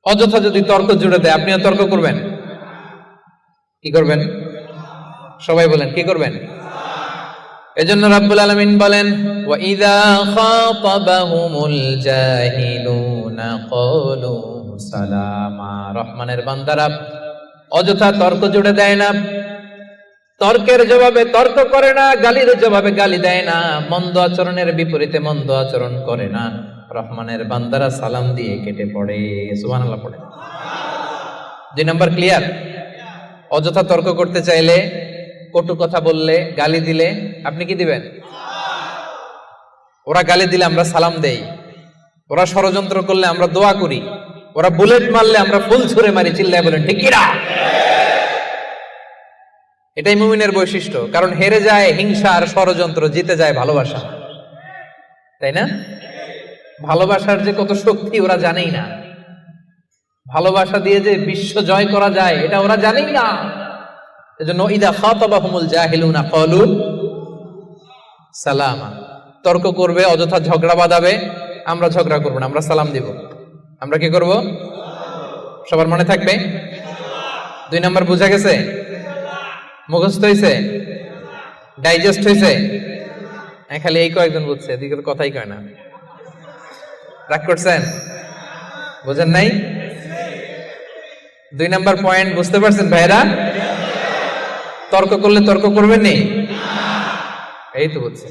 অযথা যদি তর্ক জুড়ে দেয়, আপনিও তর্ক করবেন? কি করবেন? সবাই বলেন কি করবেন? এজন্য রাব্বুল আলামিন বলেন ওয়া ইযা খাতাবাহুমুল জাহিলুনা ক্বালু সালামা। রহমানের বান্দারা অযথা তর্ক জুড়ে দেয় না, তর্কের জবাবে তর্ক করে না, গালির জবাবে গালি দেয় না, মন্দ আচরণের বিপরীতে মন্দ আচরণ করে না। রহমানের বান্দারা সালাম দিয়ে কেটে পড়ে। সুবহানাল্লাহ পড়ে। 2 নাম্বার ক্লিয়ার? অযথা তর্ক করতে চাইলে, কটু কথা বললে, গালি দিলে আপনি কি দিবেন? ওরা গালি দিলে আমরা সালাম দেই, ওরা ষড়যন্ত্র করলে আমরা দোয়া করি, ওরা বুলেট মারলে আমরা ফুল ছুঁড়ে মারি, চিল্লায় বলেন ঠিক কি না? এটাই মুমিনের বৈশিষ্ট্য। কারণ হেরে যায় হিংসা আর ষড়যন্ত্র, জিতে যায় ভালোবাসা। তাই না? ভালোবাসার যে কত শক্তি ওরা জানেই না। ভালোবাসা দিয়ে যে বিশ্ব জয় করা যায় এটা ওরা জানেই না। এজন্য ইদা খাতাবাহুমুল জাহিলুনা ক্বালু সালামা। তর্ক করবে, অযথা ঝগড়া বাঁধাবে, আমরা ঝগড়া করব না, আমরা সালাম দিব। আমরা কি করব? সবার মনে থাকবে? 2 নাম্বার বুঝা গেছে? মুখস্থ হয়েছে? ডাইজেস্ট হয়েছে? খালি এই কয়েকজন বুঝছে, এদিকে তো কথাই কয় না। রাগ করছেন? বুঝেন নাই? 2 নাম্বার পয়েন্ট বুঝতে পারছেন ভাইরা? তর্ক করলে তর্ক করবেন নি? এই তো বুঝছে।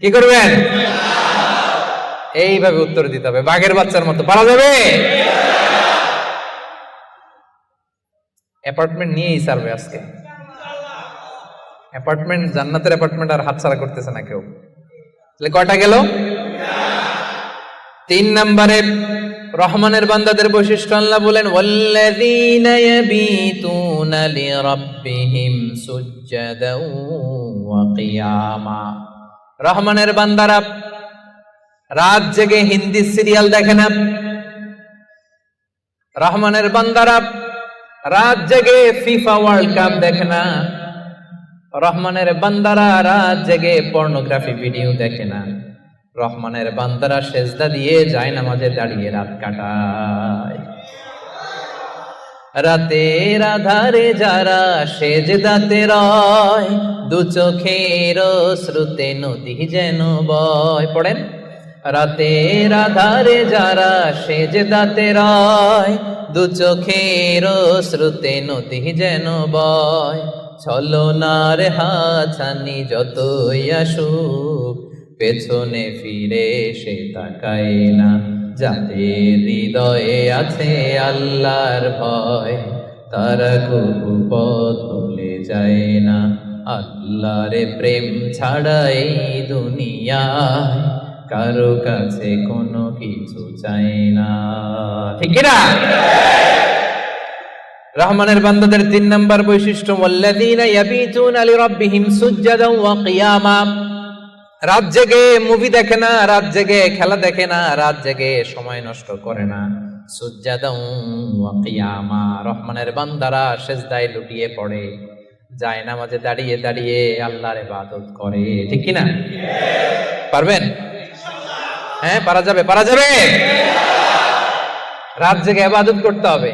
কি করবেন? এইভাবে উত্তর দিতে হবে, বাঘের বাচ্চার মতো। পারা যাবে? অ্যাপার্টমেন্ট নিয়েই সার্ভে আজকে। অ্যাপার্টমেন্ট, জান্নাতের অ্যাপার্টমেন্ট আর হাতছাড়া করতেছে না কেউ। তাহলে কয়টা গেল? 3 নম্বরে রহমানের বান্দাদের বৈশিষ্ট্য আল্লাহ বলেন ওয়াল্লাযীনা ইয়াবিতুনা লিরাব্বিহিম সুজদাও ওয়া কিয়ামা। রহমানের বান্দারা রাত জেগে হিন্দি সিরিয়াল দেখে না। রহমানের বান্দারা রাত জেগে ফিফা ওয়ার্ল্ড কাপ দেখে না। রহমানের বান্দারা রাত জেগে পর্নোগ্রাফি ভিডিও দেখে না। রহমানের বান্দারা সেজদা দিয়ে জায়নামাজে দাঁড়িয়ে রাত কাটায়। রাতের আধারে যারা সেজদাতে রয়, দু চোখের শ্রুতে নদী যেন বয়। পড়েন, রাতের আধারে যারা সেজদাতে রয়, দু চোখের শ্রুতে নদী যেন বয়। ছলনার হাতছানি যতই আসুক, পেছনে ফিরে সে তাকায় না। যাদের হৃদয়ে আছে আল্লাহর ভয়, তারা কবু পথ ভুলে যায় না। আল্লাহর প্রেম ছাড়া এই দুনিয়ায় কারো কাছে কোনো কিছু চাই না। ঠিক না? রহমানের বান্দাদের ৩ নাম্বার বৈশিষ্ট্য ওয়াল্লাযীনা ইয়াবিতুনা লিরাব্বিহিম সুজদান ওয়া কিয়ামা। রাত জেগে মুভি দেখে না, রাত জেগে খেলা দেখে না, রাত জেগে সময় নষ্ট করে না। সুজদান ওয়া কিয়ামা, রহমানের বান্দারা সিজদায় লুটিয়ে পড়ে, যায় নামাজে দাঁড়িয়ে দাঁড়িয়ে আল্লাহর ইবাদত করে। ঠিক কি না? পারবেন? হ্যাঁ, পারা যাবে, পারা যাবে। রাত জেগে ইবাদত করতে হবে।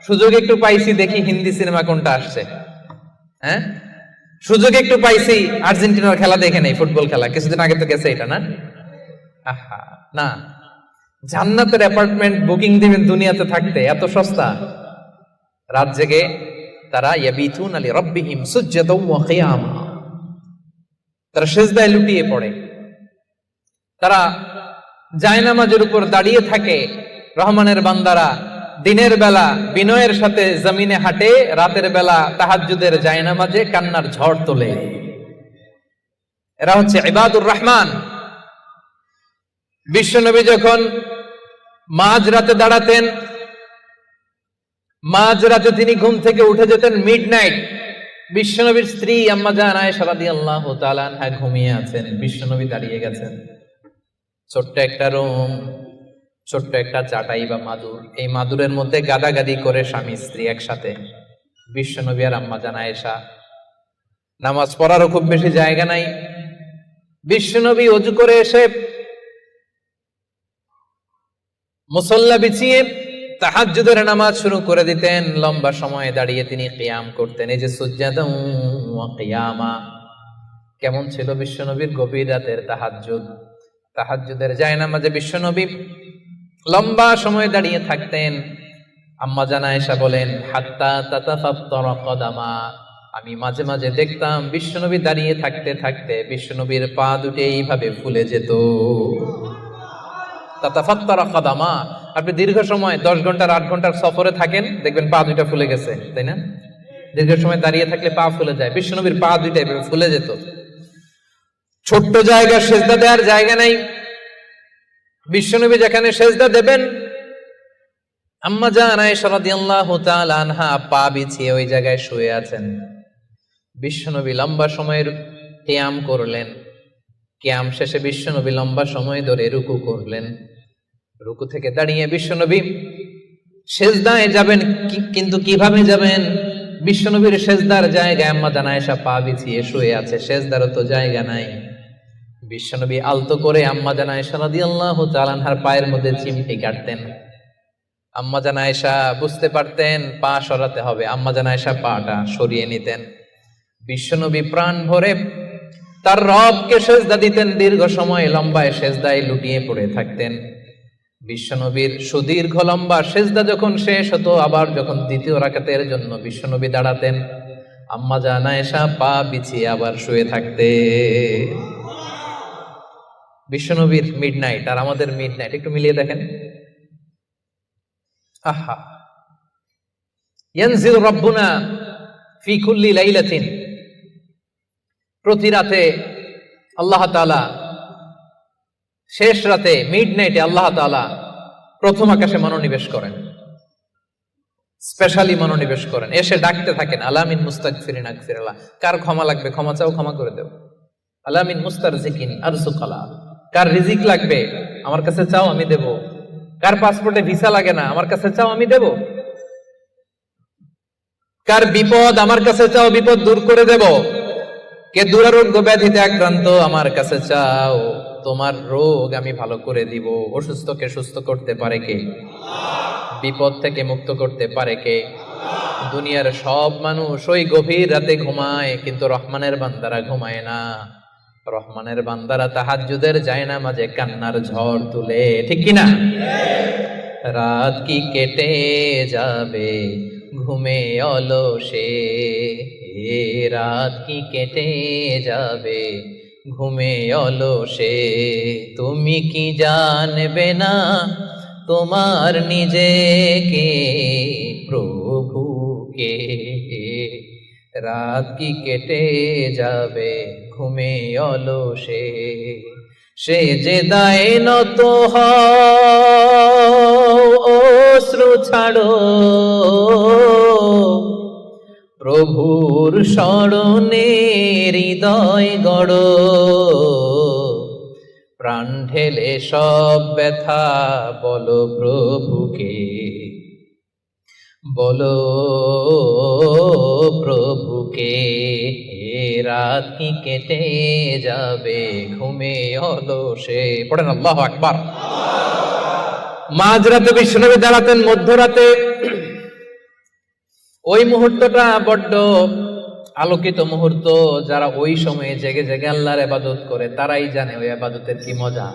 সুযোগ একটু পাইছি, দেখি হিন্দি সিনেমা কোনটা আসছে। হ্যাঁ, সুযোগ একটু পাইছি, আর্জেন্টিনার খেলা দেখে নেই, ফুটবল খেলা কিছুদিন আগে তো গেছে এটা না। আহা না, জান্নাতের অ্যাপার্টমেন্ট বুকিং দিবেন দুনিয়াতে থাকতে, এত সস্তা। রাত জেগে তারা ইয়াবিতুনা লিরাব্বিহিম সুজদান ওয়া কিয়ামা, তারা সিজদায় লুটিয়ে পড়ে, তারা জায়নামাজের উপর দাঁড়িয়ে থাকে। রহমানের বান্দারা দিনের বেলা বিনয়ের সাথে জমিনে হাঁটে, রাতের বেলা তাহাজ্জুদের জায়নামাজে কান্নার ঝড় তোলে। এরা হচ্ছে ইবাদুর রহমান। বিশ্বনবী যখন মাঝরাতে দাঁড়াতেন, মাঝরাতে তিনি ঘুম থেকে উঠে যেতেন মিডনাইট। বিশ্বনবীর স্ত্রী আম্মা জান আয়েশা রাদিয়াল্লাহু তাআলা আনহা ঘুমিয়ে আছেন, বিশ্বনবী দাঁড়িয়ে গেছেন। ছোট্ট একটা রুম, ছোট্ট একটা চাটাই বা মাদুর, এই মাদুরের মধ্যে গাদাগাদি করে স্বামী স্ত্রী একসাথে। বিশ্বনবী আর আম্মা জান আয়েশা, নামাজ পড়ারও খুব বেশি জায়গা নাই। বিশ্বনবী ওযু করে এসে মুসল্লা বিছিয়ে তাহাজ্জুদের নামাজ শুরু করে দিতেন। লম্বা সময় দাঁড়িয়ে তিনি কিয়াম করতেন। এই যে সুজদান ওয়া কিয়ামা, কেমন ছিল বিশ্বনবীর গভীর রাতের তাহাজ্জুদ। তাহাজ্জুদের জায়নামাজে বিশ্বনবী লম্বা সময় দাঁড়িয়ে থাকতেন। আম্মা জান আয়েশা বলেন, হাত্তা তাতাফাত্তারা কদামা, আমি মাঝে মাঝে দেখতাম বিশ্বনবী দাঁড়িয়ে থাকতে থাকতে বিশ্বনবীর পা দুটো এইভাবে ফুলে যেত। তাতাফাত্তারা কদামা, আপনি দীর্ঘ সময় 10 ঘন্টার 8 ঘন্টার সফরে থাকেন, দেখবেন পা দুইটা ফুলে গেছে, তাই না? দীর্ঘ সময় দাঁড়িয়ে থাকলে পা ফুলে যায়। বিশ্বনবীর পা দুইটা এভাবে ফুলে যেত। ছোট্ট জায়গা, সেজদা দেওয়ার জায়গা নাই। বিশ্বনবী যেখানে সেজদা দেবেন, আম্মা জান আয়েশা রাদিয়াল্লাহু তাআলা আনহা পা বিছিয়ে ওই জায়গায় শুয়ে আছেন। বিশ্বনবী লম্বা সময়ের কিয়াম করলেন। কিয়াম শেষে বিশ্বনবী লম্বা সময় ধরে রুকু করলেন। রুকু থেকে দাঁড়িয়ে বিশ্বনবী সেজদায় যাবেন, কিন্তু কিভাবে যাবেন? বিশ্বনবীর সেজদার জায়গায় আম্মা জান আয়েশা পা বিছিয়ে শুয়ে আছে, সেজদারও তো জায়গা নাই। বিশ্বনবী আলতো করে আম্মা জান আয়েশা রাদিয়াল্লাহু তাআলা আনহার পায়ের মধ্যে চিমটি কাটতেন। আম্মা জান আয়েশা বুঝতে পারতেন পা সরাতে হবে, আম্মা জান আয়েশা পাটা সরিয়ে নিতেন। বিশ্বনবী প্রাণ ভরে তার রবকে সেজদা দিতেন। দীর্ঘ সময় লম্বায় সেজদায় লুটিয়ে পড়ে থাকতেন। বিশ্বনবীর সুদীর্ঘ লম্বা সেজদা যখন শেষ হতো, আবার যখন দ্বিতীয় রাকাতের জন্য বিশ্বনবী দাঁড়াতেন, আম্মা জান আয়েশা পা বিছিয়ে আবার শুয়ে থাকতে। বিশ্বনবীর মিডনাইট আর আমাদের মিডনাইট একটু মিলিয়ে দেখেন। আহা, ইয়ানজিলু রাব্বুনা ফি কুল্লি লাইলাতিন, প্রতি রাতে আল্লাহ তাআলা, শেষ রাতে মিডনাইটে আল্লাহ তাআলা প্রথম আকাশে মনোনিবেশ করেন, স্পেশালি মনোনিবেশ করেন। এসে ডাকতে থাকেন, আলামিন মুস্তাগফিরিন আগফিরাল্লাহ, কার ক্ষমা লাগবে ক্ষমা চাও, ক্ষমা করে দেব। আলামিন মুস্তারজিকিন আরজুকালা, কার রিজিক লাগবে আমার কাছে চাও, আমি দেব। কার পাসপোর্টে ভিসা লাগে না আমার কাছে চাও, আমি দেব। কার বিপদ আমার কাছে চাও, বিপদ দূর করে দেব। কে দুরারোগ্য ব্যাধিতে আক্রান্ত আমার কাছে চাও, তোমার রোগ আমি ভালো করে দিব। অসুস্থকে সুস্থ করতে পারে কে? বিপদ থেকে মুক্ত করতে পারে কে? দুনিয়ার সব মানুষ ওই গভীর রাতে ঘুমায়, কিন্তু রহমানের বান্দারা ঘুমায় না। রহমানের বান্দারা তাহাজ্জুদের জায়নামাজে কান্নার ঝড় তুলে। ঠিক কিনা? রাত কি কেটে যাবে ঘুমে অলসে, রাত কি কেটে যাবে ঘুমে অলসে, তুমি কি জানবে না তোমার নিজেকে প্রভুকে। রাত কি কেটে যাবে ঘুমে অলসে, সে যে দায় নত হও, অশ্রু ছাড়ো, প্রভুর স্মরণে হৃদয় গড়ো, প্রাণ ঢেলে সব ব্যথা বলো প্রভুকে, বলো প্রভুকে। রাত কি কেটে যাবে ঘুমে অলসে, পড়েন আল্লাহু আকবার। মাঝরাতে বিশ্বনবী দাঁড়াতেন, মধ্যরাতে। ওই মুহূর্তটা বড্ড আলোকিত মুহূর্ত। যারা ওই সময়ে জেগে জেগে আল্লাহর ইবাদত করে তারাই জানে ওই ইবাদতের কি মজা।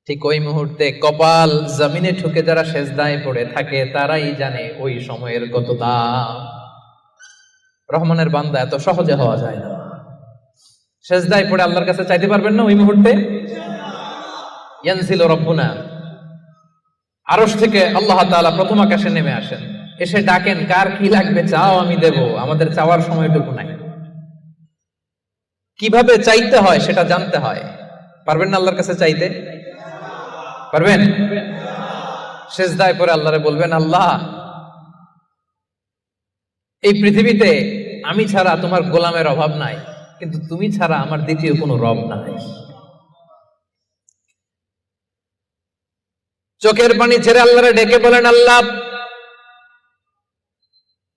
ঠিক ওই মুহূর্তে কপাল জমিনে ঠুকে যারা সেজদায় পড়ে থাকে তারাই জানে ওই সময়ের কত দাম। রহমানের বান্দা এত সহজে হওয়া যায় না। সেজদায় পড়ে আল্লাহর কাছে চাইতে পারবেন না ওই মুহূর্তে? ইয়ানজিলু রাব্বুনা, আরশ থেকে আল্লাহ তাআলা প্রথম আকাশে নেমে আসেন, এসে ডাকেন, কার কি লাগবে চাও আমি দেব। আমাদের চাওয়ার সময়টুকু নাই। কিভাবে চাইতে হয় সেটা জানতে হয়। পারবেন না আল্লাহর কাছে চাইতে? পারবেন? সেজদায় পড়ে আল্লাহরে বলবেন, আল্লাহ এই পৃথিবীতে আমি ছাড়া তোমার গোলামের অভাব নাই, কিন্তু তুমি ছাড়া আমার দ্বিতীয় কোনো রব নাই। চোখের পানি ছেড়ে আল্লাহরে ডেকে বলেন, আল্লাহ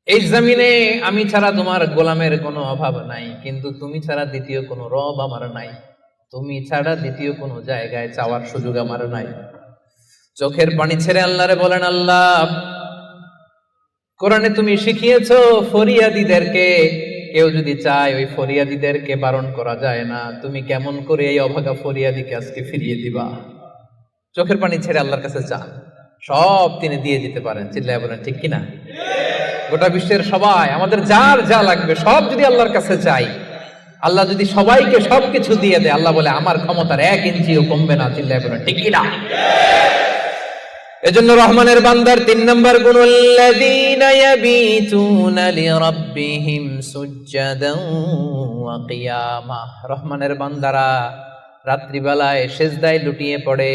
এই জমিনে আমি ছাড়া তোমার গোলামের কোনো অভাব নাই, কিন্তু তুমি ছাড়া দ্বিতীয় কোনো রব আমার নাই। তুমি ছাড়া দ্বিতীয় কোনো জায়গায় চাওয়ার সুযোগ আমার নাই। চোখের পানি ছেড়ে আল্লাহরে বলেন, আল্লাহ কোরআনে তুমি শিখিয়েছো ফরিয়াদীদেরকে কেউ যদি চায় ওই ফরিয়াদীদেরকে বারণ করা যায় না। তুমি কেমন করে এই অভাগা ফরিয়াদীকে আজকে ফিরিয়ে দিবা? চোখের পানি ছেড়ে আল্লাহর কাছে চান, সব তিনি দিয়ে দিতে পারেন। চিল্লায় বলেন ঠিক কিনা? গোটা বিশ্বের সবাই, আমাদের যার যা লাগবে সব যদি আল্লাহর কাছে চাই, আল্লাহ যদি সবাইকে সবকিছু দিয়ে দেয়, আল্লাহ বলে আমার ক্ষমতার 1 ইঞ্চিও কমবে না। চিল্লায় বলেন ঠিক কিনা? এজন্য রহমানের বান্দার 3 নম্বর গুণ, আল্লাযীনা ইয়াবিতুনা লিরাব্বিহিম সুজদান ওয়া কিয়ামা। রহমানের বান্দারা রাত্রিবেলায় সিজদায় লুটিয়ে পড়ে,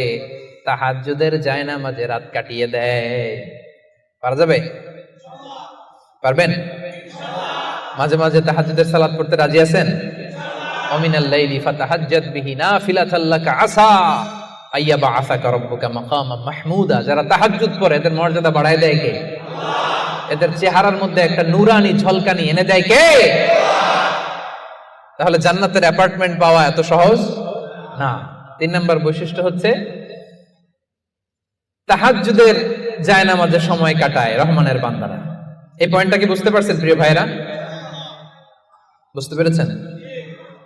তাহাজ্জুদের জায়নামাজে রাত কাটিয়ে দেয়। পারা যাবে? পারবেন? মাঝে মাঝে তাহাজ্জুদের সালাত পড়তে রাজি আছেন? ওমিনাল লাইলি ফাতাহাজ্জাদ বিহি নাফিলাতাল লাকা আসা আইয়া বাআসাকা রাব্বুকা মাকামান মাহমুদা। যারা তাহাজ্জুদ পড়ে এদের মর্যাদা বাড়ায় দেয় কে? এদের চেহারার মধ্যে একটা নূরানি ঝলকানি এনে দেয় কে? তাহলে জান্নাতের অ্যাপার্টমেন্ট পাওয়া এত সহজ না। 3 নম্বর বৈশিষ্ট্য হচ্ছে তাহাজ্জুদের জায়নামাজে সময় কাটায় রহমানের বান্দারা। এই পয়েন্টটা কি বুঝতে পারছেন প্রিয় ভাইরা? বুঝতে পেরেছেন?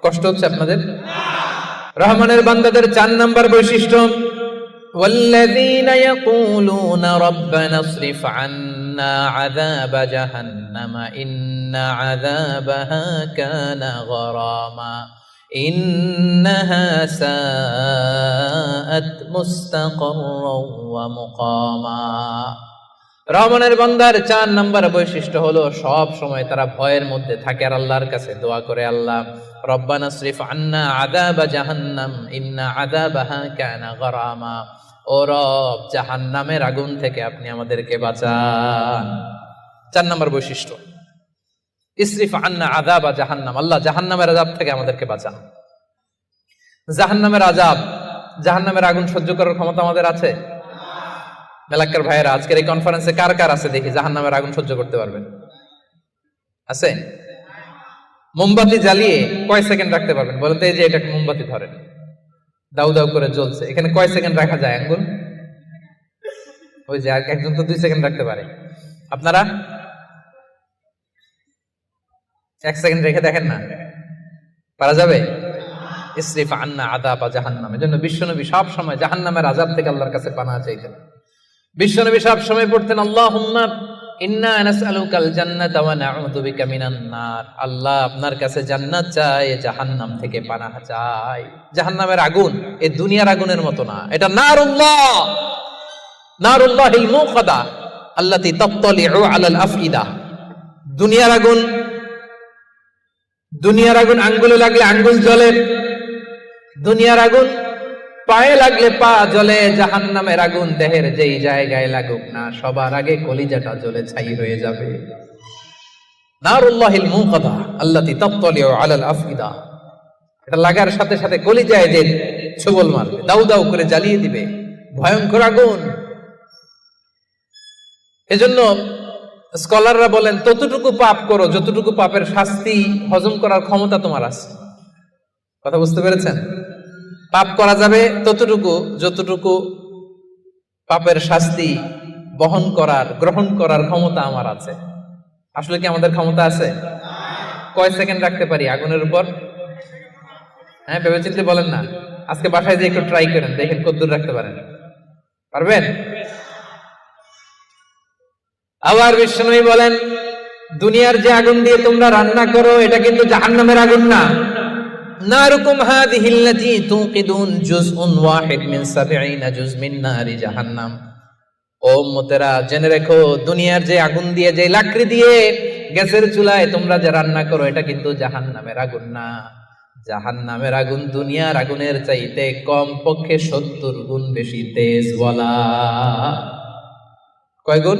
কষ্ট হচ্ছে আপনাদের? রহমানের বান্দাদের 4 নম্বর বৈশিষ্ট্য, ওয়াল্লাযীনা ইয়াকুলুনা রাব্বানা ইসরিফ আন্না আযাবা জাহান্নামা ইন্না আযাবাহা কানা গরামা ইন্নাহা সাআত মুস্তাকাররাও ওয়া মুকামা। রহমানের বান্দার 4 নম্বর বৈশিষ্ট্য হলো সব সময় তারা ভয়ের মধ্যে থাকে আর আল্লাহর কাছে দোয়া করে, আল্লাহ রব্বানা ইসরিফ আন্না আযাবা জাহান্নাম ইন্না আযাবাহা কানা গরামা। ও রব, জাহান্নামের আগুন থেকে আপনি আমাদেরকে বাঁচান। 4 নম্বর বৈশিষ্ট্য, ইসরিফ আন্না আযাবা জাহান্নাম, আল্লাহ জাহান্নামের আযাব থেকে আমাদেরকে বাঁচান। জাহান্নামের আযাব, জাহান্নামের আগুন সহ্য করার ক্ষমতা আমাদের আছে? মেলাক্কার ভাইয়েরা, আজকের এই কনফারেন্সে কার কার আছে দেখি জাহান্নামের আগুন সহ্য করতে পারবেন? আছে? মোমবাতি জ্বালিয়ে কয় সেকেন্ড রাখতে পারবেন বলেন তো? এই যে এটা মোমবাতি ধরেন, দাউ দাউ করে জ্বলছে, এখানে কয় সেকেন্ড রাখা যায় আঙ্গুল? ওই যে একজন তো 2 সেকেন্ড রাখতে পারে, আপনারা 1 সেকেন্ড রেখে দেখেন না, পারা যাবে? ইসরিফ আন্না আযাবা জাহান্নাম। এজন্য বিশ্বনবী সব সময় জাহান্নামের আযাব থেকে আল্লাহর কাছে পানাহ চাইতেন। বিশ্বনবী সব সময় পড়তেন, আল্লাহুম্মা ইন্না নাসআলুকাল জান্নাতা ওয়া নাউযু বিকা মিনান নার। আল্লাহ আপনার কাছে জান্নাত চাই, জাহান্নাম থেকে পানাহ চাই। জাহান্নামের আগুন এই দুনিয়ার আগুনের মতো না, এটা নারুল্লাহ, নারুল্লাহিল মুকাদা আল্লাতী তাত্তালিউ আলাল আফইদা। দুনিয়ার আগুন, দুনিয়ার আগুন আঙ্গুলে লাগলে আঙ্গুল জ্বলে, দুনিয়ার আগুন পায়ে লাগলে পা জ্বলে, জাহান্নামের আগুন দেহের যেই জায়গায় লাগুক না সবার আগে কলিজাটা জ্বলে ছাই হয়ে যাবে। নারুল্লাহিল মুকাদা আল্লাতী তাত্তালিউ আলাল আফইদা, এটা লাগার সাথে সাথে কলিজায় যে ছোবল মারবে, দাউ দাউ করে জ্বালিয়ে দিবে, ভয়ঙ্কর আগুন। এজন্য স্কলাররা বলেন ততটুকু পাপ করো যতটুকু পাপের শাস্তি হজম করার ক্ষমতা তোমার আছে। কথা বুঝতে পেরেছেন? পাপ করা যাবে ততটুকু যতটুকু পাপের শাস্তি বহন করার, গ্রহণ করার ক্ষমতা আমার আছে। আসলে কি আমাদের ক্ষমতা আছে? কয় সেকেন্ড রাখতে পারি আগুনের উপর? হ্যাঁ, ভেবেচিন্তে বলেন না। আজকে বাসায় যে একটু ট্রাই করেন, দেখেন কতদূর রাখতে পারেন। পারবেন? আবার বিশ্বনবী বলেন দুনিয়ার যে আগুন দিয়ে তোমরা রান্না করো এটা কিন্তু জাহান্নামের আগুন না। নারুকুম হাযিহিল্লাতী তুকিদুন জুজউন ওয়াহিদ মিন ৭০ জুজ মিন নারি জাহান্নাম। ও উম্মতেরা জেনে রেখো, দুনিয়ার যে আগুন দিয়ে, যে লাকড়ি দিয়ে গ্যাসের চুলায় তোমরা যে রান্না করো এটা কিন্তু জাহান্নামের আগুন না। জাহান্নামের আগুন দুনিয়ার আগুনের চাইতে কম পক্ষে ৭০ গুণ বেশি তেজ। বলা কয় গুণ?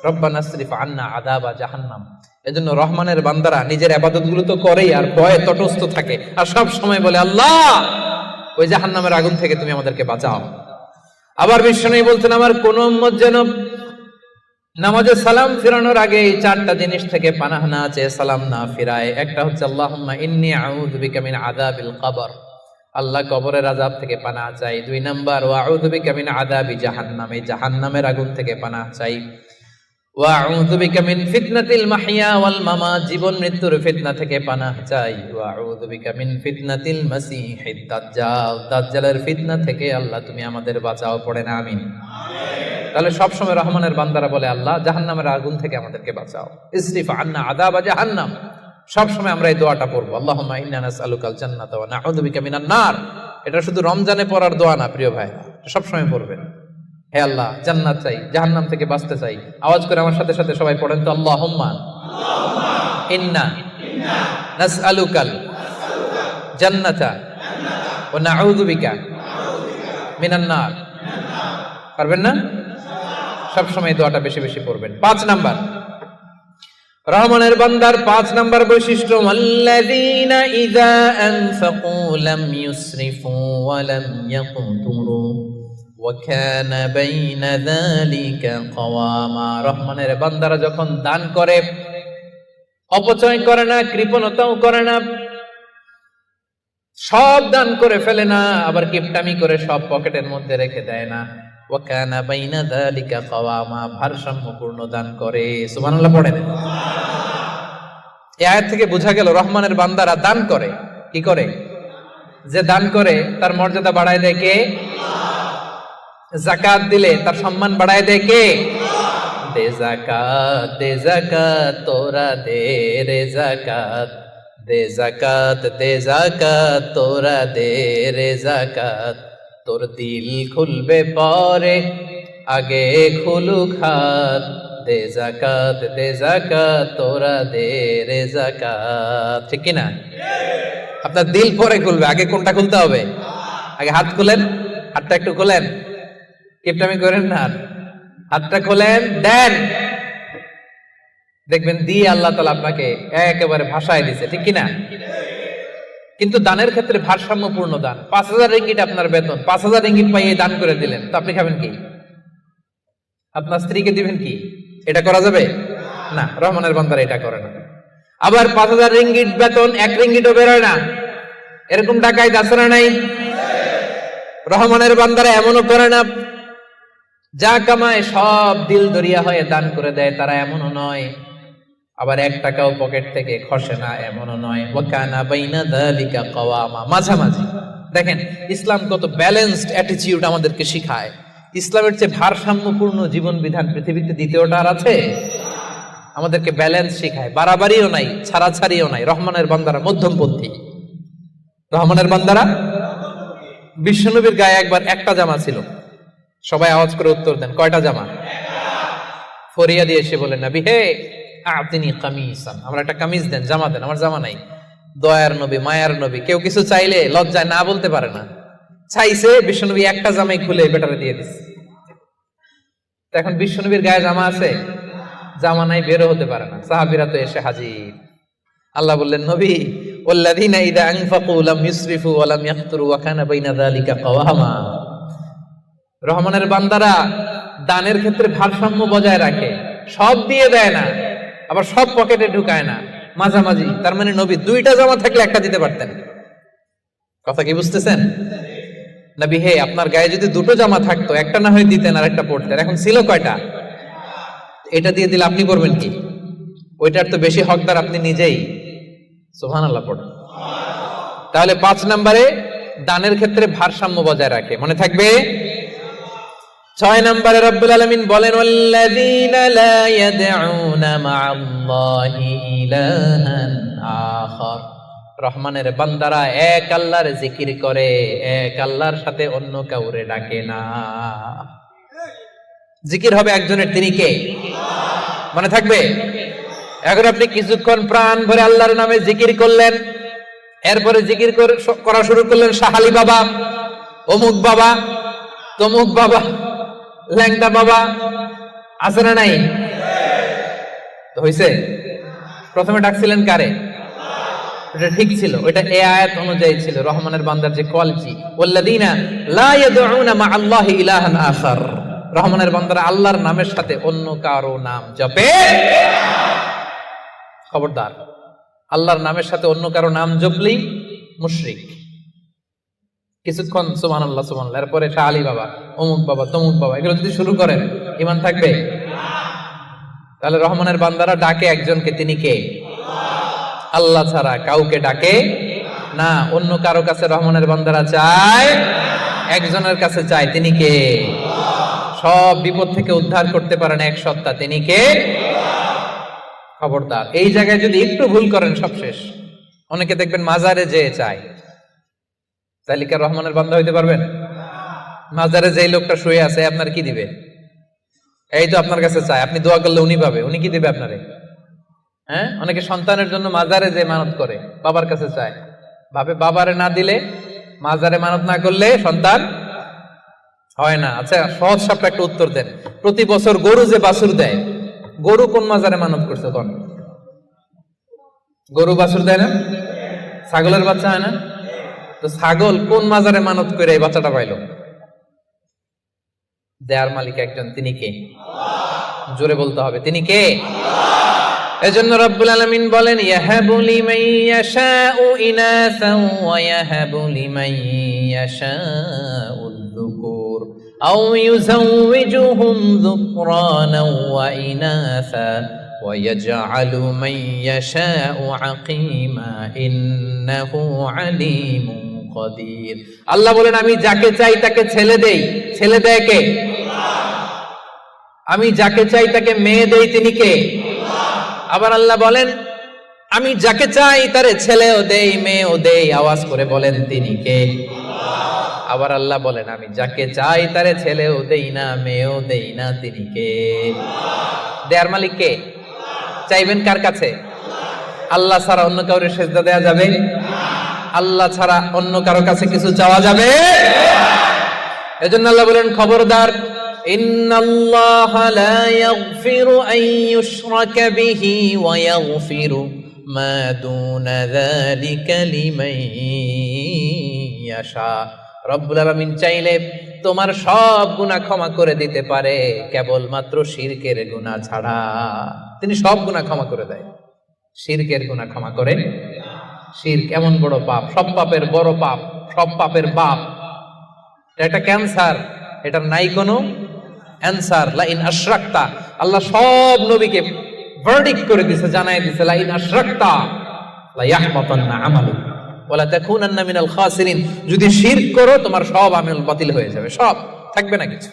রব্বানা সরিফ আন্না আযাবা জাহান্নাম। এজন্য রহমানের বান্দারা নিজের ইবাদতগুলো তো করেই আর ভয়ে তটস্থ থাকে, আর সব সময় বলে আল্লাহ ওই জাহান্নামের আগুন থেকে তুমি আমাদেরকে বাঁচাও। আবার বিশ্বনবী বলছেন আমার কোন উম্মত যেন নামাজে সালাম ফিরানোর আগে এই ৪টা জিনিস থেকে পানাহ না চেয়ে সালাম না ফিরায়। একটা হচ্ছে আল্লাহুম্মা ইন্নী আউযু বিকা মিন আযাবিল কবর, আল্লাহ কবরের আযাব থেকে পানাহ চাই। ২ নাম্বার ওয়া আউযু বিকা মিন আযাবি জাহান্নাম, এই জাহান্নামের আগুন থেকে পানাহ চাই। ওয়া আউযু বিকা মিন ফিতনাতিল মাহইয়া ওয়াল মামাত, জীবন মৃত্যুর ফিতনা থেকে পানাহ চাই। ওয়া আউযু বিকা মিন ফিতনাতিল মাসীহিদ দাজ্জাল, দাজ্জালের ফিতনা থেকে আল্লাহ তুমি আমাদের বাঁচাও। পড়েন আমিন। তাহলে সবসময় রহমানের বান্দারা বলে আল্লাহ জাহান্নামের আগুন থেকে আমাদেরকে বাঁচাও, ইসরিফ আন্না আযাবা জাহান্নাম। সবসময় আমরা এই দোয়াটা পড়বো, আল্লাহুম্মা ইন্না নাসআলুকাল জান্নাতা ওয়া নাউযু বিকা মিনান নার। এটা শুধু রমজানে পড়ার দোয়া না প্রিয় ভাইরা, সবসময় পড়বেন। হে আল্লাহ জান্নাত চাই, জাহান্নাম থেকে বাঁচতে চাই। আওয়াজ করে আমার সাথে সাথে সবাই পড়েন তো, আল্লাহুম্মা ইন্না নাসআলুকাল জান্নাতা ওয়া নাউযু বিকা মিনান নার। পারবেন না? সবসময় দোয়াটা বেশি বেশি পড়বেন। ৫ নাম্বার রহমানের বান্দার ৫ নাম্বার বৈশিষ্ট্য, আল্লাযীনা ইযা আনফাকু লাম ইউসরিফু ওয়া লাম ইয়াকতুরু ওয়া কানা বাইনা যালিকা কাওয়ামা। রহমানের বান্দারা যখন দান করে অপচয় করে না, কৃপণতাও করে না, সব দান করে ফেলে না, আবার কিপটামি করে সব পকেটের মধ্যে রেখে দেয় না। ওয়া কানা বাইনা যালিকা কাওয়ামা, ভারসাম্যপূর্ণ দান করে। সুবহানাল্লাহ পড়েন। এই আয়াত থেকে বোঝা গেল রহমানের বান্দারা দান করে। কি করে? যে দান করে তার মর্যাদা বাড়ায় দেয় কে? যাকাত দিলে তার সম্মান বাড়ায় দেয় কে? দে যাকাত, দে যাকাত তোরা দে রে যাকাত, দে যাকাত, দে যাকাত তোরা দে রে যাকাত। তোর দিল খুলবে পরে, আগে খুলুক হাত, দে যাকাত, দে যাকাত তোরা দে রে যাকাত। ঠিক কি না? আপনার দিল পরে খুলবে, আগে কোনটা খুলতে হবে? আগে হাত খুলেন, হাতটা একটু খোলেন, কিপটামি করেন না, হাতটা খোলেন, দেন, দেখবেন দিয়ে আল্লাহ তাআলা আপনাকে একেবারে ভাষায় দিছে। ঠিক কি না? কিন্তু দানের ক্ষেত্রে ভারসাম্যপূর্ণ দান। ৫,০০০ রিঙ্গিট আপনার বেতন, ৫,০০০ রিঙ্গিট পাইয়ে দান করে দিলেন, তো আপনি খাবেন কি? আপনার স্ত্রীকে দিবেন কি? এটা করা যাবে না। রহমানের বান্দারা এটা করে না। আবার ৫,০০০ রিঙ্গিট বেতন, ১ রিঙ্গিটও বেরোয় না, এরকম ডাকাইত আছে না নাই? রহমানের বান্দারা এমনও করে না, যা কামায় সব দিল দরিয়া হয়ে দান করে দেয়, তারা এমনও নয়। আবার ১ টাকাও পকেট থেকে খসে না, এমনও নয়। ওয়া কানা বাইনা যালিকা কাওয়ামা, মাঝামাঝি। দেখেন ইসলাম কত ব্যালেন্সড অ্যাটিটিউড আমাদেরকে শিখায়। ইসলামের চেয়ে ভারসাম্যপূর্ণ জীবন বিধান পৃথিবীতে দ্বিতীয়টা আর আছে? আমাদেরকে ব্যালেন্স শিখায়, বাড়াবাড়িও নাই, ছাড়াছাড়িও নাই। রহমানের বান্দারা মধ্যমপন্থী। রহমানের বান্দারা, বিশ্বনবীর গায়ে একবার একটা জামা ছিল। সবাই আওয়াজ করে উত্তর দেন, কয়টা জামা? ফরিয়া দিয়ে এসে বলেন, নবী হে আতিনি কামিসান, আমার একটা কামিজ দেন, জামা দেন, আমার জামা নাই। দয়ার নবী, মায়ার নবী, কেউ কিছু চাইলে লজ্জায় না বলতে পারে না। চাইছে, বিশ্বনবী একটা জামাই খুলে বেটারে দিয়ে দিচ্ছে। এখন বিশ্বনবীর গায়ে জামা আছে, জামা নাই, বেরো হতে পারে না। সাহাবীরা তো এসে হাজির। আল্লাহ বললেন, নবী ওয়াল্লাযীনা ইযা আনফাকু লাম ইউসরিফু ওয়া লাম ইয়াকতুরু ওয়া কানা বাইনা যালিকা কাওয়ামা। রহমানের বান্দারা দানের ক্ষেত্রে ভারসাম্য বজায় রাখে, সব দিয়ে দেয় না, আবার সব পকেটে ঢুকায় না, মাঝামাঝি। তার মানে নবী দুইটা জামা থাকলে একটা দিতে পারতেন। কথা কি বুঝতেছেন? নবী হে, আপনার গায়ে যদি দুটো জামা থাকতো, একটা না হয় দিতেন আর একটা পড়তেন। এখন ছিল কয়টা? এটা দিয়ে দিলে আপনি করবেন কি? ওইটার তো বেশি হকদার আপনি নিজেই। সুবহানাল্লাহ পড়ুন। তাহলে 5 নম্বরে দানের ক্ষেত্রে ভারসাম্য বজায় রাখে, মনে থাকবে। 6 নম্বরে রব্বুল আলামিন বলেন, ওয়াল্লাযীনা লা ইয়াদউনা মা'আল্লাহি ইলাহান আখার। রহমানের বান্দারা এক আল্লাহর জিকির করে, এক আল্লাহর সাথে অন্য কাউরে ডাকে না। জিকির হবে একজনের, তিনি কে? মনে থাকবে। এখন আপনি কিছুক্ষণ প্রাণ ভরে আল্লাহর নামে জিকির করলেন, এরপরে জিকির করা শুরু করলেন শাহালি বাবা, অমুক বাবা, তমুক বাবা, ল্যাংটা বাবা, আছে না নাই? হইছে? প্রথমে ডাকছিলেন কারে? এটা ঠিক ছিল, ওইটা এই আয়াত অনুযায়ী ছিল। রহমানের বান্দার যে কোয়ালিটি, ওয়াল্লাযীনা লা ইয়াদউনা মা'আল্লাহি ইলাহান আখার। রহমানের বান্দারা আল্লাহর নামের সাথে অন্য কারো নাম জপে। খবরদার, আল্লাহর নামের সাথে অন্য কারো নাম জপলেই মুশরিক। কিছুক্ষণ সুবহানাল্লাহ সুবহানাল্লাহ, এরপরে শাহ আলী বাবা, অমুক বাবা, তমুক বাবা, এগুলো যদি শুরু করেন, ঈমান থাকবে? তাহলে রহমানের বান্দারা ডাকে একজনকে, তিনি কে? আল্লাহ ছাড়া কাউকে ডাকে না। অন্য কারো কাছে রহমানের বান্দারা চায়, একজনের কাছে চায়, তিনি কে? সব বিপদ থেকে উদ্ধার করতে পারেন এক সত্তা, তিনি কে? খবরদার, এই জায়গায় যদি একটু ভুল করেন সব শেষ। অনেকে দেখবেন মাজারে যেয়ে চায়, তাহলে কি রহমানের বান্দা হইতে পারবেন? মাজারে যেই লোকটা শুয়ে আছে, আপনার কি দিবে? এই তো আপনার কাছে চায়, আপনি দোয়া করলে উনি পাবে, উনি কি দিবে আপনারে? হ্যাঁ, অনেকে সন্তানের জন্য মাজারে যে মানত করে, বাবার কাছে চায়, ভাবে বাবারে না দিলে, মাজারে মানত না করলে সন্তান হয় না। আচ্ছা, সহজ সাপটা একটা উত্তর দেন। প্রতি বছর গরু যে বাছুর দেয়, গরু কোন মাজারে মানত করছে? কোন গরু বাছুর দেয় না? ছাগলের বাচ্চা হয় না? তো ছাগল কোন মাজারে মানত করে এই বাচ্চাটা পাইল? দেয়ার মালিক একজন, তিনি কে? জোরে বলতে হবে, তিনি কে? এজন্য রব্বুল আলামিন বলেন, ইয়াহাবু লিমান ইয়াশাউ ইনাসান ওয়া ইয়াহাবু লিমান ইয়াশাউ যুকুর আও ইউযাওয়িজুহুম যুকরানান ওয়া ইনাসা ওয়া ইয়াজআলু মান ইয়াশাউ আকীমা ইন্নাহু আলীমুন কাদির। আল্লাহ বলেন, আমি যাকে চাই তাকে ছেলে দেই। ছেলে দেয় কে? আমি যাকে চাই তাকে মেয়ে দেই, তিনি কে? আবার আল্লাহ বলেন, আমি যাকে চাই তারে ছেলেও দেই, মেয়েও দেই। আওয়াজ করে বলেন, তিনি কে? আবার আল্লাহ বলেন, আমি যাকে চাই তারে ছেলেও দেই না, মেয়েও দেই না, তিনি কে? দেয়ার মালিক কে? চাইবেন কার কাছে? আল্লাহ ছাড়া অন্য কাউরে সেজদা দেয়া যাবে? আল্লাহ ছাড়া অন্য কারো কাছে কিছু চাওয়া যাবে? এজন্য আল্লাহ বলেন, খবরদার, ইন্নাল্লাহা লা ইয়াগফিরু আন ইউশরাকা বিহি ওয়া ইয়াগফিরু মা দুনা যালিকা লিমান ইয়াশা। রব্বুল আলামিন চাইলে তোমার সব গুনাহ ক্ষমা করে দিতে পারে, কেবলমাত্র শিরকের গুনাহ ছাড়া। তিনি সব গুনাহ ক্ষমা করে দেয়, শিরকের গুনাহ ক্ষমা করে। শিরক এমন বড় পাপ, সব পাপের বড় পাপ, সব পাপের বাপ। এটা ক্যান্সার, এটার নাই কোনো অ্যানসার। লা ইন আশরাকতা, আল্লাহ সব নবীকে ভার্ডিক্ট করে দিয়েছে, জানাই দিয়েছে, লা ইন আশরাকতা লা ইয়াহবাতান্না আমালুক ওয়া লা তাকুনান্না মিনাল খাসিরিন। যদি শিরক করো, তোমার সব আমল বাতিল হয়ে যাবে, সব থাকবে না কিছু।